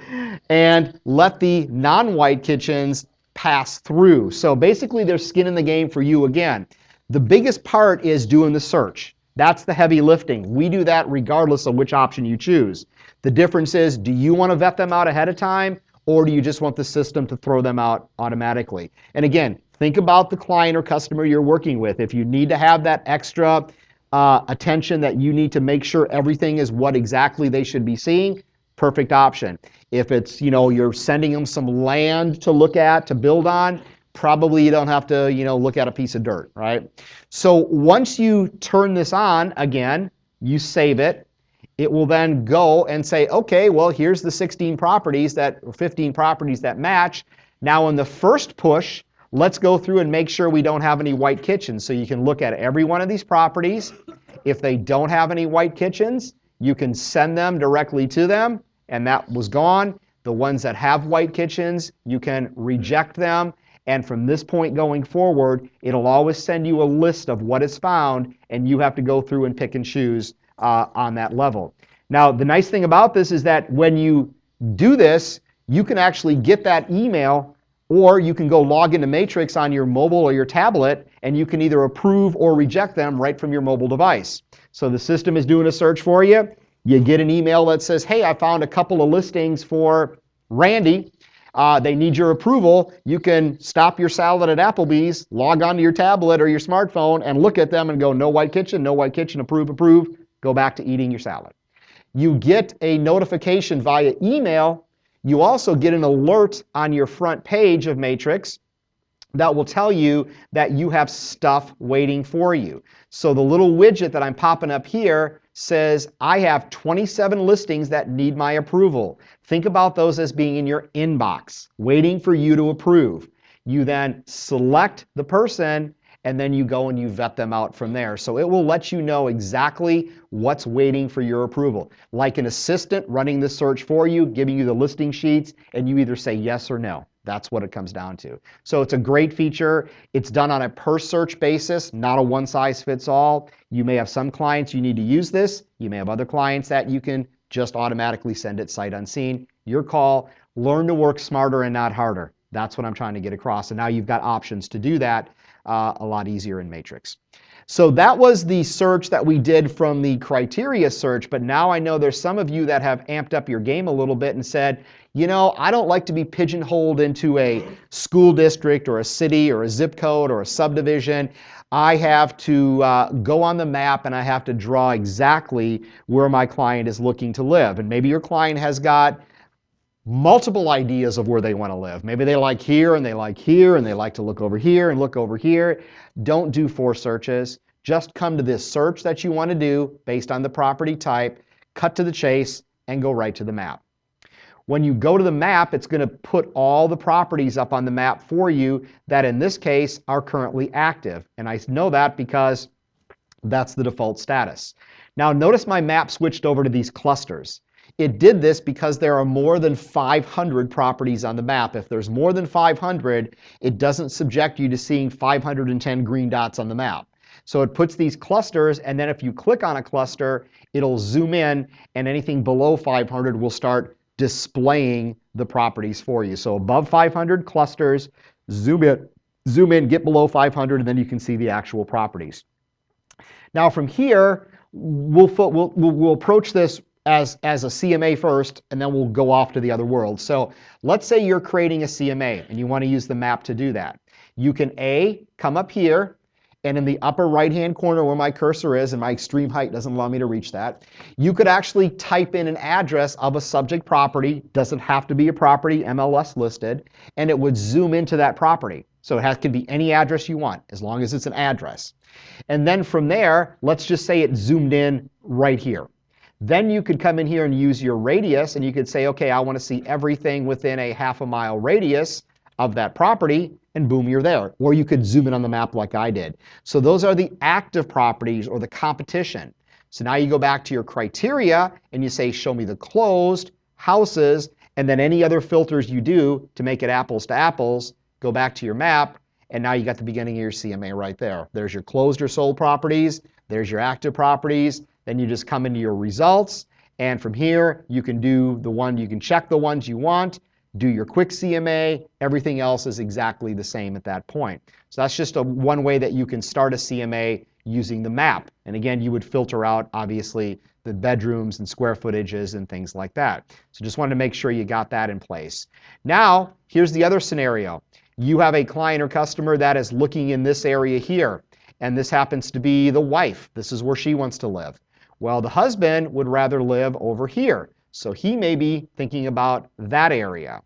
And let the non-white kitchens pass through. So basically there's skin in the game for you again. The biggest part is doing the search. That's the heavy lifting. We do that regardless of which option you choose. The difference is, do you want to vet them out ahead of time, or do you just want the system to throw them out automatically? And again, think about the client or customer you're working with. If you need to have that extra attention, that you need to make sure everything is what exactly they should be seeing, perfect option. If it's, you're sending them some land to look at, to build on, probably you don't have to, look at a piece of dirt, right? So once you turn this on, again, you save it. It will then go and say, okay, well, here's the 16 properties or 15 properties that match. Now in the first push, let's go through and make sure we don't have any white kitchens. So you can look at every one of these properties. If they don't have any white kitchens, you can send them directly to them, and that was gone. The ones that have white kitchens, you can reject them. And from this point going forward, it'll always send you a list of what is found, and you have to go through and pick and choose on that level. Now, the nice thing about this is that when you do this, you can actually get that email, or you can go log into Matrix on your mobile or your tablet, and you can either approve or reject them right from your mobile device. So the system is doing a search for you. You get an email that says, hey, I found a couple of listings for Randy. They need your approval. You can stop your salad at Applebee's, log onto your tablet or your smartphone, and look at them and go, no white kitchen, approve, approve. Go back to eating your salad. You get a notification via email. You also get an alert on your front page of Matrix that will tell you that you have stuff waiting for you. So the little widget that I'm popping up here says, I have 27 listings that need my approval. Think about those as being in your inbox, waiting for you to approve. You then select the person, and then you go and you vet them out from there. So it will let you know exactly what's waiting for your approval. Like an assistant running the search for you, giving you the listing sheets, and you either say yes or no. That's what it comes down to. So it's a great feature. It's done on a per search basis, not a one size fits all. You may have some clients you need to use this. You may have other clients that you can just automatically send it sight unseen. Your call. Learn to work smarter and not harder. That's what I'm trying to get across. And now you've got options to do that a lot easier in Matrix. So that was the search that we did from the criteria search, but now I know there's some of you that have amped up your game a little bit and said, I don't like to be pigeonholed into a school district or a city or a zip code or a subdivision. I have to go on the map and I have to draw exactly where my client is looking to live. And maybe your client has got multiple ideas of where they want to live. Maybe they like here and they like here and they like to look over here and look over here. Don't do 4 searches. Just come to this search that you want to do based on the property type, cut to the chase, and go right to the map. When you go to the map, it's going to put all the properties up on the map for you that in this case are currently active. And I know that because that's the default status. Now notice my map switched over to these clusters. It did this because there are more than 500 properties on the map. If there's more than 500, it doesn't subject you to seeing 510 green dots on the map. So it puts these clusters, and then if you click on a cluster, it'll zoom in, and anything below 500 will start displaying the properties for you. So above 500 clusters, zoom in, get below 500, and then you can see the actual properties. Now from here, we'll approach this as a CMA first, and then we'll go off to the other world. So let's say you're creating a CMA and you want to use the map to do that. You can A, come up here, and in the upper right-hand corner where my cursor is, and my extreme height doesn't allow me to reach that, you could actually type in an address of a subject property, doesn't have to be a property MLS listed, and it would zoom into that property. So it could be any address you want, as long as it's an address. And then from there, let's just say it zoomed in right here. Then you could come in here and use your radius, and you could say, okay, I want to see everything within a half a mile radius of that property, and boom, you're there. Or you could zoom in on the map like I did. So those are the active properties or the competition. So now you go back to your criteria and you say, show me the closed houses, and then any other filters you do to make it apples to apples, go back to your map, and now you got the beginning of your CMA right there. There's your closed or sold properties, there's your active properties, then you just come into your results, and from here you can check the ones you want, do your quick CMA, everything else is exactly the same at that point. So that's just one way that you can start a CMA using the map. And again, you would filter out, obviously, the bedrooms and square footages and things like that. So just wanted to make sure you got that in place. Now, here's the other scenario. You have a client or customer that is looking in this area here, and this happens to be the wife. This is where she wants to live. Well, the husband would rather live over here. So he may be thinking about that area.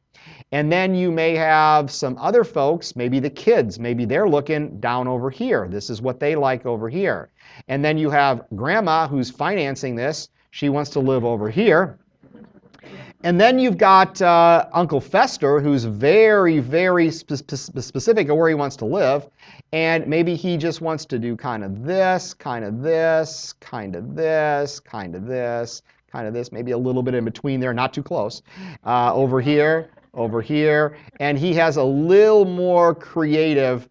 And then you may have some other folks, maybe the kids, maybe they're looking down over here. This is what they like over here. And then you have grandma who's financing this. She wants to live over here. And then you've got Uncle Fester, who's very, very specific of where he wants to live. And maybe he just wants to do kind of this, kind of this, kind of this, kind of this, kind of this, maybe a little bit in between there, not too close, over here, and he has a little more creative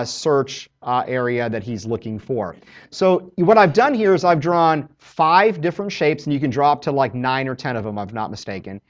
search area that he's looking for. So what I've done here is I've drawn 5 different shapes, and you can draw up to like 9 or 10 of them, if I'm not mistaken.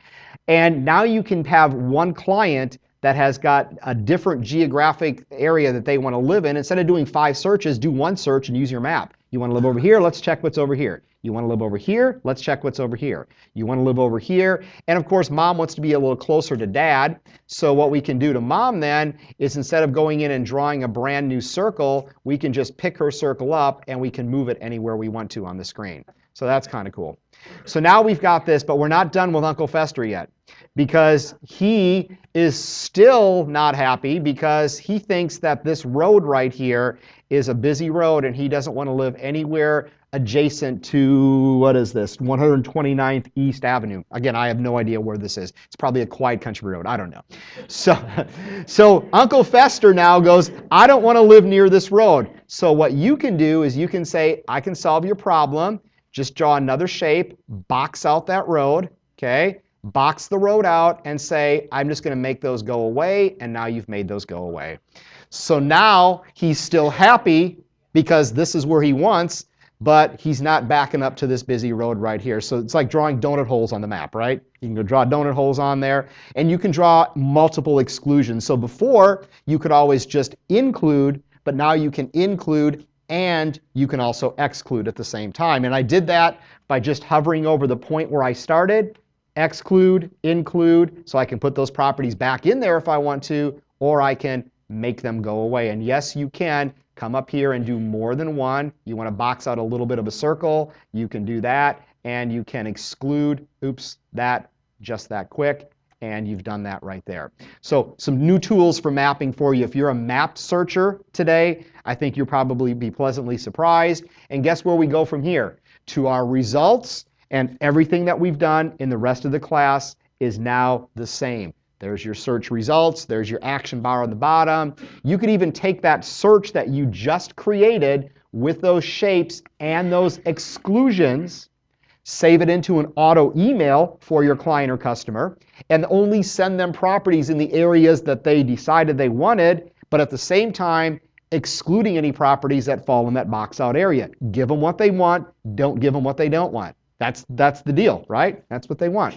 And now you can have one client that has got a different geographic area that they want to live in. Instead of doing 5 searches, do 1 search and use your map. You want to live over here? Let's check what's over here. You want to live over here? Let's check what's over here. You want to live over here? And of course, mom wants to be a little closer to dad. So what we can do to mom then is, instead of going in and drawing a brand new circle, we can just pick her circle up and we can move it anywhere we want to on the screen. So that's kind of cool. So now we've got this, but we're not done with Uncle Fester yet, because he is still not happy, because he thinks that this road right here is a busy road and he doesn't want to live anywhere adjacent to, what is this, 129th East Avenue. Again, I have no idea where this is. It's probably a quiet country road. I don't know. So Uncle Fester now goes, I don't want to live near this road. So what you can do is you can say, I can solve your problem. Just draw another shape, box out that road, okay? Box the road out and say, I'm just going to make those go away, and now you've made those go away. So now he's still happy because this is where he wants, but he's not backing up to this busy road right here. So it's like drawing donut holes on the map, right? You can go draw donut holes on there, and you can draw multiple exclusions. So before, you could always just include, but now you can include and you can also exclude at the same time. And I did that by just hovering over the point where I started, exclude, include, so I can put those properties back in there if I want to, or I can make them go away. And yes, you can come up here and do more than one. You want to box out a little bit of a circle, you can do that, and you can exclude, that just that quick, and you've done that right there. So some new tools for mapping for you. If you're a map searcher today, I think you'll probably be pleasantly surprised. And guess where we go from here? To our results, and everything that we've done in the rest of the class is now the same. There's your search results, there's your action bar on the bottom. You could even take that search that you just created with those shapes and those exclusions, save it into an auto email for your client or customer, and only send them properties in the areas that they decided they wanted, but at the same time, excluding any properties that fall in that box out area. Give them what they want, don't give them what they don't want. That's the deal, right? That's what they want.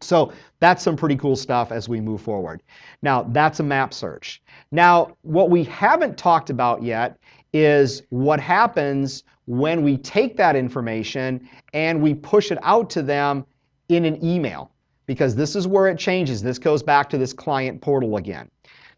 So that's some pretty cool stuff as we move forward. Now, that's a map search. Now, what we haven't talked about yet is what happens when we take that information and we push it out to them in an email, because this is where it changes. This goes back to this client portal again.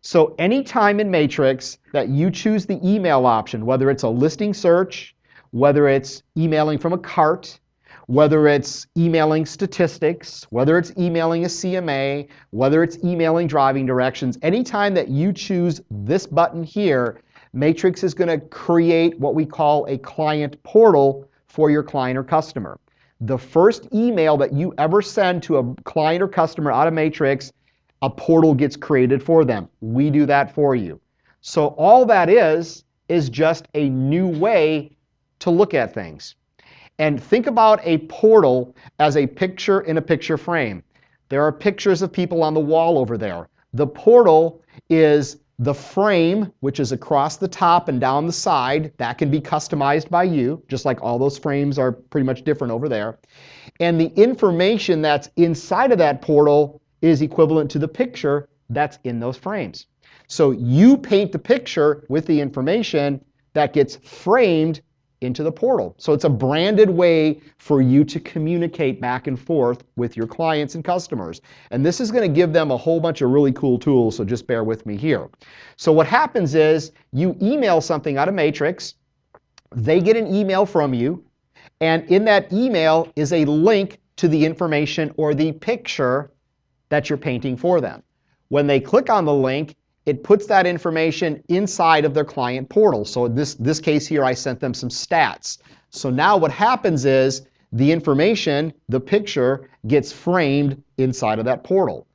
So anytime in Matrix that you choose the email option, whether it's a listing search, whether it's emailing from a cart, whether it's emailing statistics, whether it's emailing a CMA, whether it's emailing driving directions, anytime that you choose this button here, Matrix is going to create what we call a client portal for your client or customer. The first email that you ever send to a client or customer out of Matrix, a portal gets created for them. We do that for you. So all that is just a new way to look at things. And think about a portal as a picture in a picture frame. There are pictures of people on the wall over there. The portal is the frame, which is across the top and down the side. That can be customized by you, just like all those frames are pretty much different over there. And the information that's inside of that portal is equivalent to the picture that's in those frames. So you paint the picture with the information that gets framed into the portal. So it's a branded way for you to communicate back and forth with your clients and customers. And this is going to give them a whole bunch of really cool tools, so just bear with me here. So what happens is you email something out of Matrix, they get an email from you, and in that email is a link to the information or the picture that you're painting for them. When they click on the link, it puts that information inside of their client portal. So in this case here, I sent them some stats. So now what happens is the information, the picture, gets framed inside of that portal.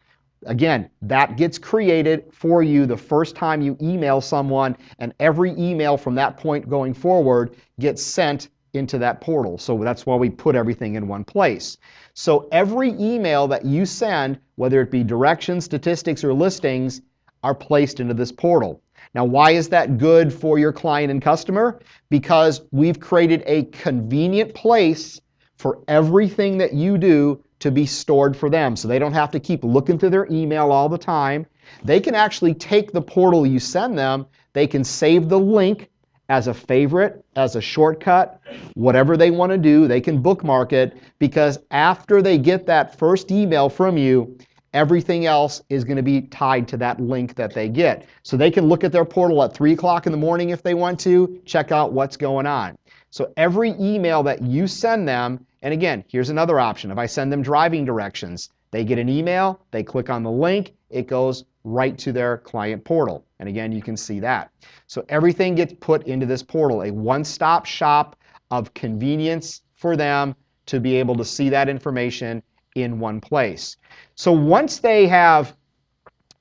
Again, that gets created for you the first time you email someone, and every email from that point going forward gets sent into that portal. So that's why we put everything in one place. So every email that you send, whether it be directions, statistics, or listings, are placed into this portal. Now, why is that good for your client and customer? Because we've created a convenient place for everything that you do to be stored for them. So they don't have to keep looking through their email all the time. They can actually take the portal you send them, they can save the link as a favorite, as a shortcut, whatever they want to do, they can bookmark it, because after they get that first email from you, everything else is going to be tied to that link that they get. So they can look at their portal at 3 o'clock in the morning if they want to, check out what's going on. So every email that you send them, and again, here's another option. If I send them driving directions, they get an email, they click on the link, it goes right to their client portal. And again, you can see that. So everything gets put into this portal, a one-stop shop of convenience for them to be able to see that information in one place. So once they have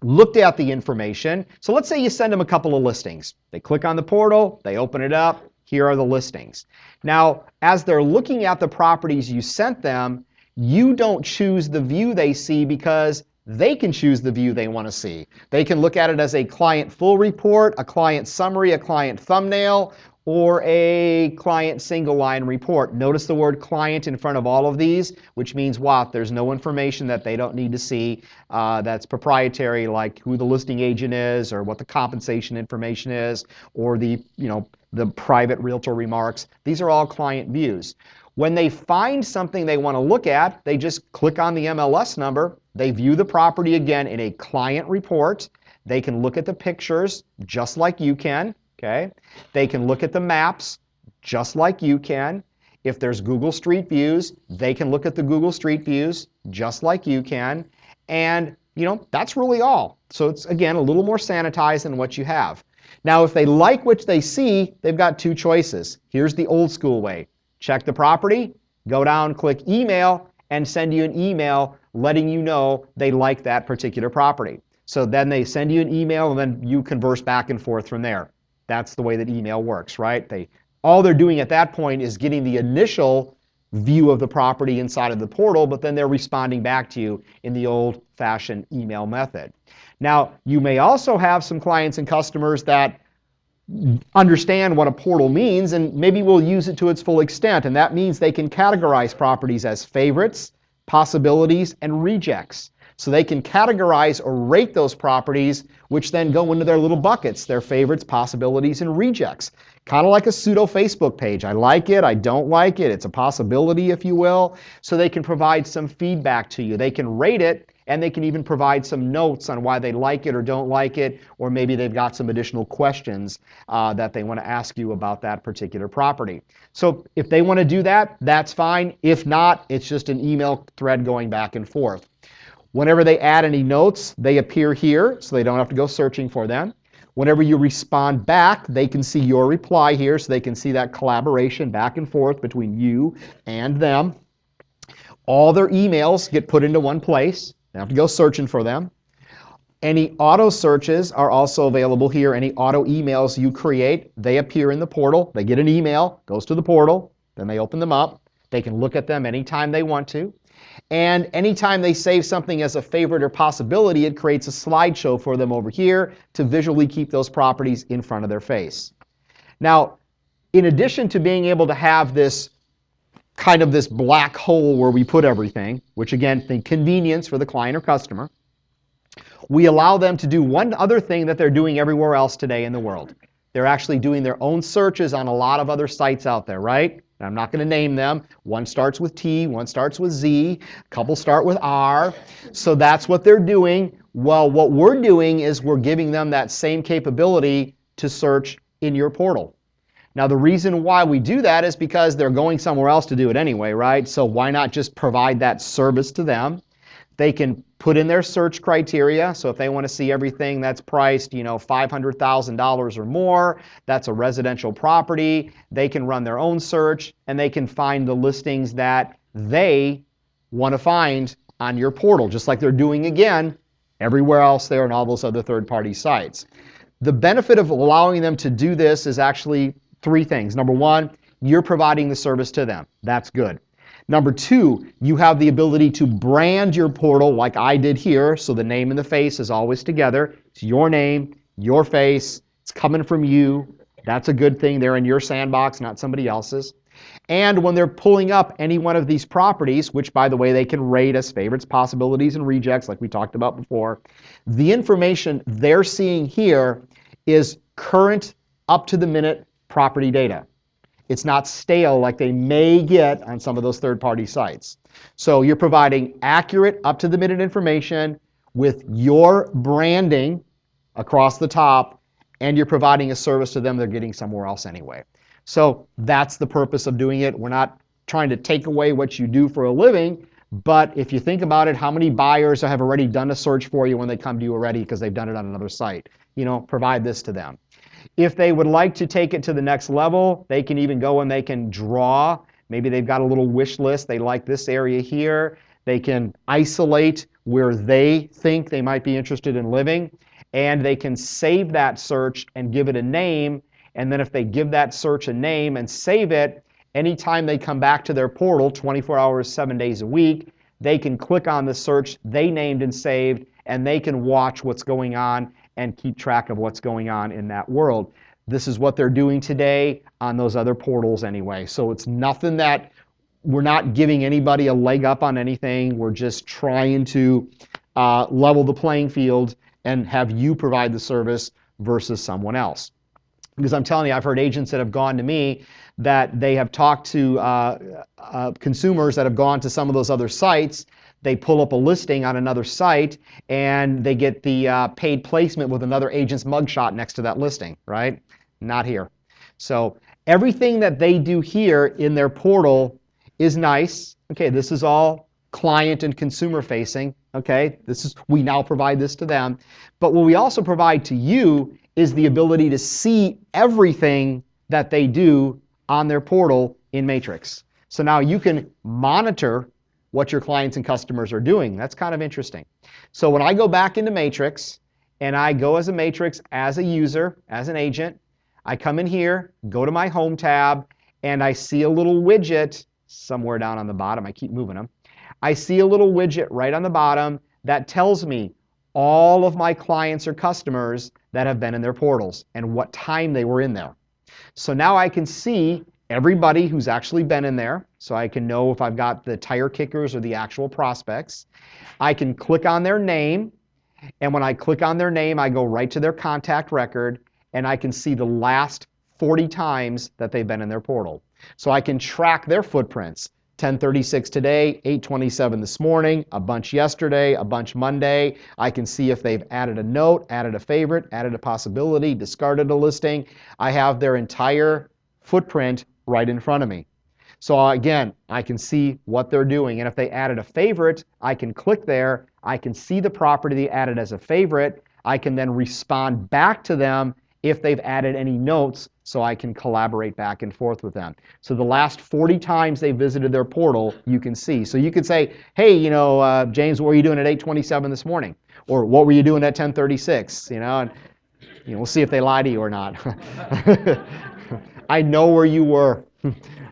looked at the information, so let's say you send them a couple of listings. They click on the portal, they open it up, here are the listings. Now, as they're looking at the properties you sent them, you don't choose the view they see because they can choose the view they want to see. They can look at it as a client full report, a client summary, a client thumbnail, or a client single line report. Notice the word client in front of all of these, which means what? There's no information that they don't need to see that's proprietary, like who the listing agent is, or what the compensation information is, or the private realtor remarks. These are all client views. When they find something they want to look at, they just click on the MLS number. They view the property again in a client report. They can look at the pictures just like you can. Okay? They can look at the maps just like you can. If there's Google Street Views, they can look at the Google Street Views just like you can. And, that's really all. So it's, again, a little more sanitized than what you have. Now, if they like what they see, they've got two choices. Here's the old school way. Check the property, go down, click email, and send you an email letting you know they like that particular property. So then they send you an email, and then you converse back and forth from there. That's the way that email works, right? All they're doing at that point is getting the initial view of the property inside of the portal, but then they're responding back to you in the old-fashioned email method. Now, you may also have some clients and customers that understand what a portal means, and maybe we'll use it to its full extent, and that means they can categorize properties as favorites, possibilities, and rejects. So they can categorize or rate those properties, which then go into their little buckets, their favorites, possibilities, and rejects. Kind of like a pseudo Facebook page. I like it, I don't like it, it's a possibility, if you will. So they can provide some feedback to you. They can rate it, and they can even provide some notes on why they like it or don't like it, or maybe they've got some additional questions that they want to ask you about that particular property. So if they want to do that, that's fine. If not, it's just an email thread going back and forth. Whenever they add any notes, they appear here, so they don't have to go searching for them. Whenever you respond back, they can see your reply here, so they can see that collaboration back and forth between you and them. All their emails get put into one place. They don't have to go searching for them. Any auto searches are also available here. Any auto emails you create, they appear in the portal. They get an email, goes to the portal, then they open them up. They can look at them anytime they want to. And anytime they save something as a favorite or possibility, it creates a slideshow for them over here to visually keep those properties in front of their face. Now, in addition to being able to have this kind of this black hole where we put everything, which again, the convenience for the client or customer, we allow them to do one other thing that they're doing everywhere else today in the world. They're actually doing their own searches on a lot of other sites out there, right? And I'm not going to name them. One starts with T, one starts with Z, a couple start with R. So that's what they're doing. Well, what we're doing is we're giving them that same capability to search in your portal. Now, the reason why we do that is because they're going somewhere else to do it anyway, right? So why not just provide that service to them? They can put in their search criteria. So if they want to see everything that's priced, $500,000 or more, that's a residential property, they can run their own search and they can find the listings that they want to find on your portal, just like they're doing again everywhere else there and all those other third-party sites. The benefit of allowing them to do this is actually three things. Number one, you're providing the service to them. That's good. Number two, you have the ability to brand your portal like I did here, so the name and the face is always together. It's your name, your face, it's coming from you. That's a good thing. They're in your sandbox, not somebody else's. And when they're pulling up any one of these properties, which by the way they can rate as favorites, possibilities, and rejects like we talked about before, the information they're seeing here is current, up-to-the-minute property data. It's not stale like they may get on some of those third-party sites. So you're providing accurate, up-to-the-minute information with your branding across the top, and you're providing a service to them they're getting somewhere else anyway. So that's the purpose of doing it. We're not trying to take away what you do for a living, but if you think about it, how many buyers have already done a search for you when they come to you already because they've done it on another site? Provide this to them. If they would like to take it to the next level, they can even go and they can draw. Maybe they've got a little wish list. They like this area here. They can isolate where they think they might be interested in living, and they can save that search and give it a name. And then if they give that search a name and save it, anytime they come back to their portal, 24 hours, 7 days a week, they can click on the search they named and saved, and they can watch what's going on and keep track of what's going on in that world. This is what they're doing today on those other portals anyway. So it's nothing that we're not giving anybody a leg up on anything. We're just trying to level the playing field and have you provide the service versus someone else. Because I'm telling you, I've heard agents that have gone to me that they have talked to consumers that have gone to some of those other sites. They pull up a listing on another site and they get the paid placement with another agent's mugshot next to that listing, right? Not here. So everything that they do here in their portal is nice. Okay, this is all client and consumer facing. Okay, we now provide this to them. But what we also provide to you is the ability to see everything that they do on their portal in Matrix. So now you can monitor what your clients and customers are doing. That's kind of interesting. So when I go back into Matrix and I go as a Matrix as a user, as an agent, I come in here, go to my home tab, and I see a little widget somewhere down on the bottom. I keep moving them. I see a little widget right on the bottom that tells me all of my clients or customers that have been in their portals and what time they were in there. So now I can see everybody who's actually been in there, so I can know if I've got the tire kickers or the actual prospects. I can click on their name, and when I click on their name, I go right to their contact record, and I can see the last 40 times that they've been in their portal. So I can track their footprints. 10:36 today, 8:27 this morning, a bunch yesterday, a bunch Monday. I can see if they've added a note, added a favorite, added a possibility, discarded a listing. I have their entire footprint right in front of me. So again, I can see what they're doing. And if they added a favorite, I can click there. I can see the property they added as a favorite. I can then respond back to them if they've added any notes, so I can collaborate back and forth with them. So the last 40 times they visited their portal, you can see. So you could say, hey, James, what were you doing at 8:27 this morning? Or what were you doing at 10:36? And we'll see if they lie to you or not. I know where you were.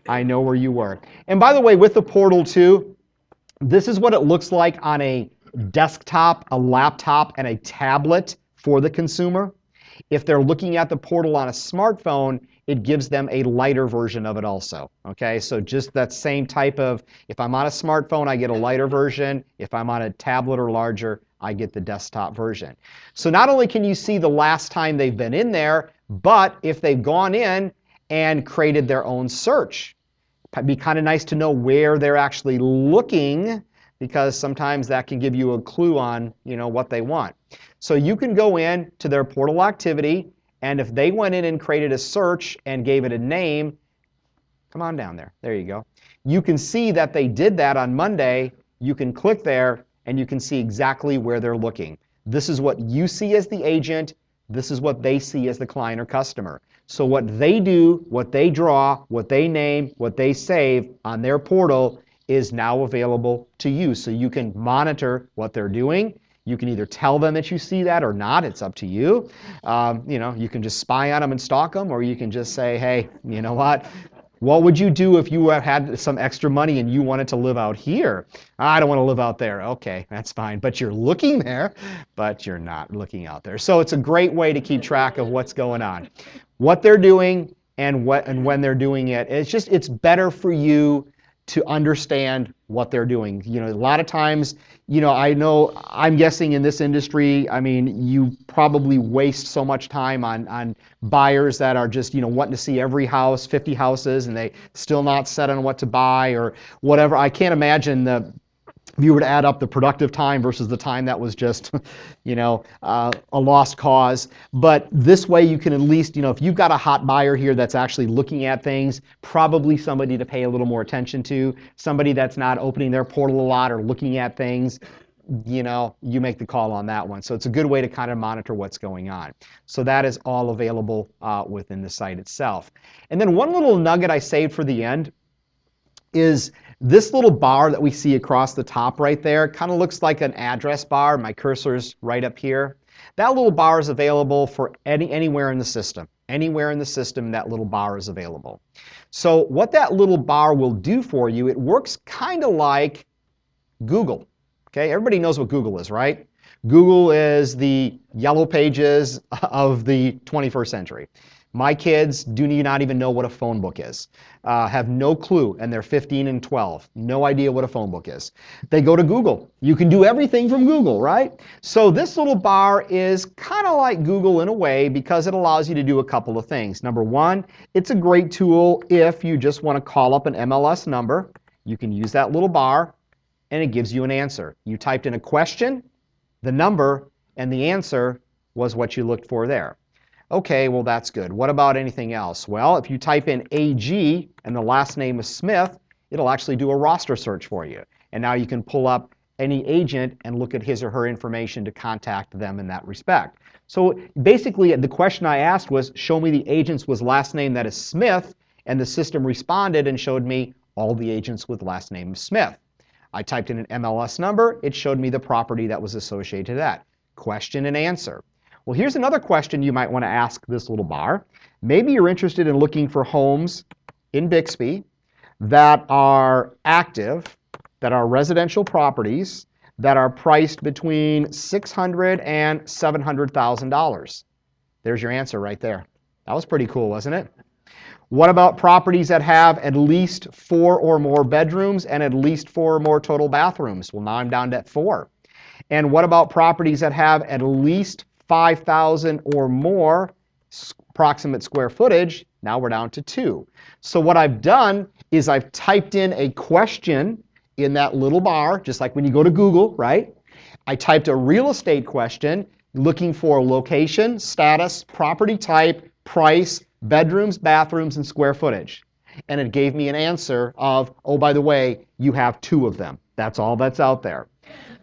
I know where you were. And by the way, with the portal too, this is what it looks like on a desktop, a laptop, and a tablet for the consumer. If they're looking at the portal on a smartphone, it gives them a lighter version of it also. Okay, so just that same type of, if I'm on a smartphone, I get a lighter version. If I'm on a tablet or larger, I get the desktop version. So not only can you see the last time they've been in there, but if they've gone in and created their own search, it'd be kind of nice to know where they're actually looking, because sometimes that can give you a clue on what they want. So you can go in to their portal activity, and if they went in and created a search and gave it a name, come on down there. There you go. You can see that they did that on Monday. You can click there, and you can see exactly where they're looking. This is what you see as the agent. This is what they see as the client or customer. So what they do, what they draw, what they name, what they save on their portal is now available to you. So you can monitor what they're doing. You can either tell them that you see that or not. It's up to you. You can just spy on them and stalk them, or you can just say, hey, you know what? What would you do if you had some extra money and you wanted to live out here? I don't want to live out there. Okay, that's fine. But you're looking there, but you're not looking out there. So it's a great way to keep track of what's going on, what they're doing, and when they're doing it. It's better for you to understand what they're doing. A lot of times, I'm guessing in this industry, you probably waste so much time on buyers that are just, wanting to see every house, 50 houses, and they still not set on what to buy or whatever. I can't imagine if you were to add up the productive time versus the time that was just, a lost cause. But this way you can at least, if you've got a hot buyer here that's actually looking at things, probably somebody to pay a little more attention to, somebody that's not opening their portal a lot or looking at things, you make the call on that one. So it's a good way to kind of monitor what's going on. So that is all available within the site itself. And then one little nugget I saved for the end is this little bar that we see across the top right there. Kind of looks like an address bar. My cursor's right up here. That little bar is available for anywhere in the system. Anywhere in the system, that little bar is available. So what that little bar will do for you, it works kind of like Google. Okay, everybody knows what Google is, right? Google is the yellow pages of the 21st century. My kids do not even know what a phone book is, have no clue, and they're 15 and 12. No idea what a phone book is. They go to Google. You can do everything from Google, right? So this little bar is kind of like Google in a way because it allows you to do a couple of things. Number one, it's a great tool if you just want to call up an MLS number. You can use that little bar, and it gives you an answer. You typed in a question, the number, and the answer was what you looked for there. Okay, well that's good. What about anything else? Well, if you type in AG and the last name is Smith, it'll actually do a roster search for you. And now you can pull up any agent and look at his or her information to contact them in that respect. So basically the question I asked was, show me the agents with last name that is Smith, and the system responded and showed me all the agents with last name Smith. I typed in an MLS number, it showed me the property that was associated to that. Question and answer. Well, here's another question you might want to ask this little bar. Maybe you're interested in looking for homes in Bixby that are active, that are residential properties, that are priced between $600,000 and $700,000. There's your answer right there. That was pretty cool, wasn't it? What about properties that have at least 4 or more bedrooms and at least 4 or more total bathrooms? Well, now I'm down to 4. And what about properties that have at least 5,000 or more approximate square footage, now we're down to 2. So what I've done is I've typed in a question in that little bar, just like when you go to Google, right? I typed a real estate question looking for location, status, property type, price, bedrooms, bathrooms, and square footage. And it gave me an answer of, oh, by the way, you have 2 of them. That's all that's out there.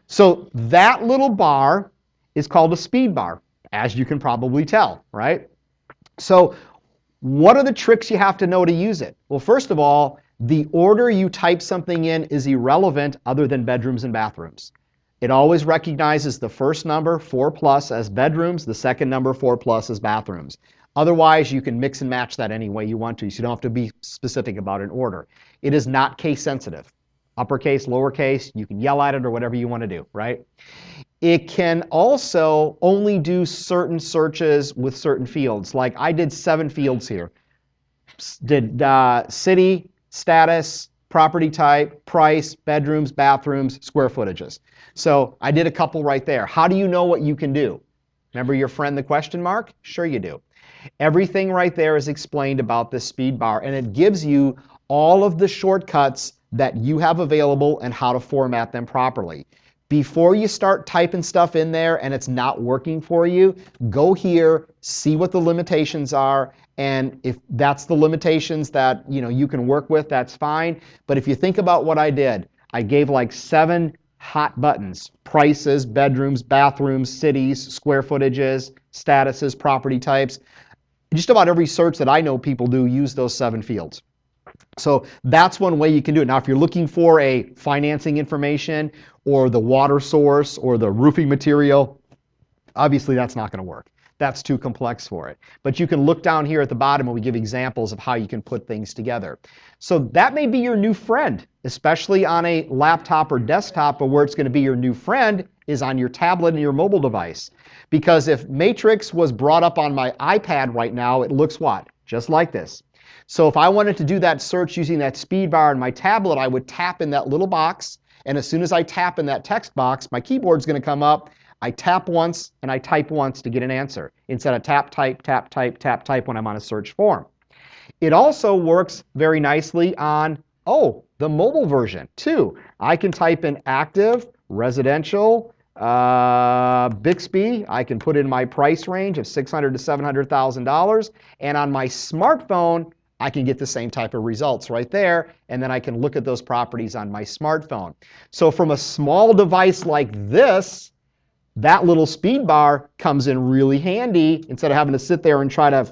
So that little bar is called a speed bar, as you can probably tell, right? So what are the tricks you have to know to use it? Well, first of all, the order you type something in is irrelevant other than bedrooms and bathrooms. It always recognizes the first number, 4 plus, as bedrooms, the second number, 4 plus, as bathrooms. Otherwise, you can mix and match that any way you want to, so you don't have to be specific about an order. It is not case sensitive. Uppercase, lowercase, you can yell at it or whatever you want to do, right? It can also only do certain searches with certain fields. Like I did 7 fields here. Did city, status, property type, price, bedrooms, bathrooms, square footages. So I did a couple right there. How do you know what you can do? Remember your friend the question mark? Sure you do. Everything right there is explained about this speed bar, and it gives you all of the shortcuts that you have available and how to format them properly. Before you start typing stuff in there and it's not working for you, go here, see what the limitations are, and if that's the limitations that you can work with, that's fine. But if you think about what I did, I gave like 7 hot buttons: prices, bedrooms, bathrooms, cities, square footages, statuses, property types. Just about every search that I know people do use those 7 fields. So that's one way you can do it. Now, if you're looking for a financing information or the water source or the roofing material, obviously that's not going to work. That's too complex for it. But you can look down here at the bottom and we give examples of how you can put things together. So that may be your new friend, especially on a laptop or desktop, but where it's going to be your new friend is on your tablet and your mobile device. Because if Matrix was brought up on my iPad right now, it looks what? Just like this. So if I wanted to do that search using that speed bar on my tablet, I would tap in that little box. And as soon as I tap in that text box, my keyboard's going to come up. I tap once and I type once to get an answer instead of tap, type, tap, type, tap, type when I'm on a search form. It also works very nicely on, the mobile version too. I can type in active, residential, Bixby. I can put in my price range of $600,000 to $700,000. And on my smartphone, I can get the same type of results right there, and then I can look at those properties on my smartphone. So from a small device like this, that little speed bar comes in really handy. Instead of having to sit there and try to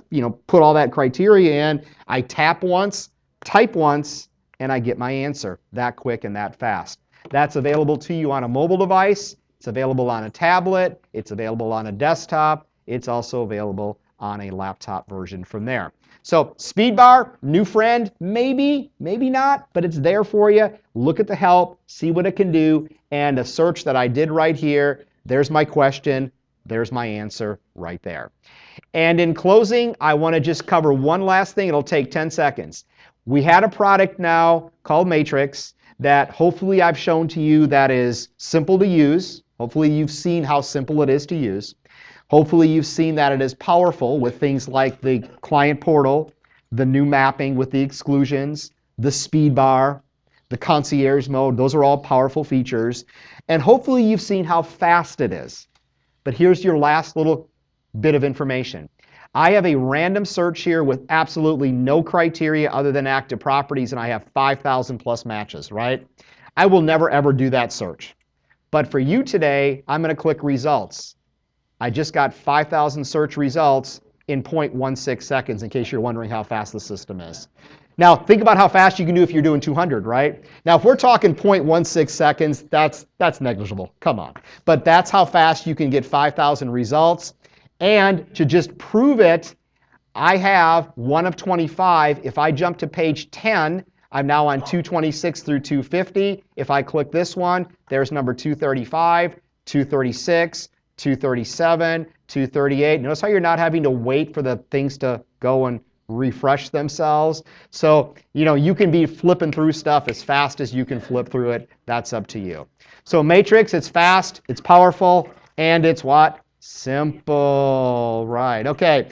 put all that criteria in, I tap once, type once, and I get my answer that quick and that fast. That's available to you on a mobile device. It's available on a tablet. It's available on a desktop. It's also available on a laptop version from there. So speed bar, new friend, maybe, maybe not, but it's there for you. Look at the help, see what it can do, and a search that I did right here. There's my question. There's my answer right there. And in closing, I want to just cover one last thing. It'll take 10 seconds. We had a product now called Matrix that hopefully I've shown to you that is simple to use. Hopefully you've seen how simple it is to use. Hopefully you've seen that it is powerful with things like the client portal, the new mapping with the exclusions, the speed bar, the concierge mode. Those are all powerful features. And hopefully you've seen how fast it is. But here's your last little bit of information. I have a random search here with absolutely no criteria other than active properties, and I have 5,000 plus matches, right? I will never ever do that search. But for you today, I'm going to click results. I just got 5,000 search results in 0.16 seconds, in case you're wondering how fast the system is. Now, think about how fast you can do if you're doing 200, right? Now, if we're talking 0.16 seconds, that's negligible. Come on. But that's how fast you can get 5,000 results. And to just prove it, I have 1 of 25. If I jump to page 10, I'm now on 226 through 250. If I click this one, there's number 235, 236, 237, 238. Notice how you're not having to wait for the things to go and refresh themselves. So, you can be flipping through stuff as fast as you can flip through it. That's up to you. So Matrix, it's fast, it's powerful, and it's what? Simple. Right. Okay.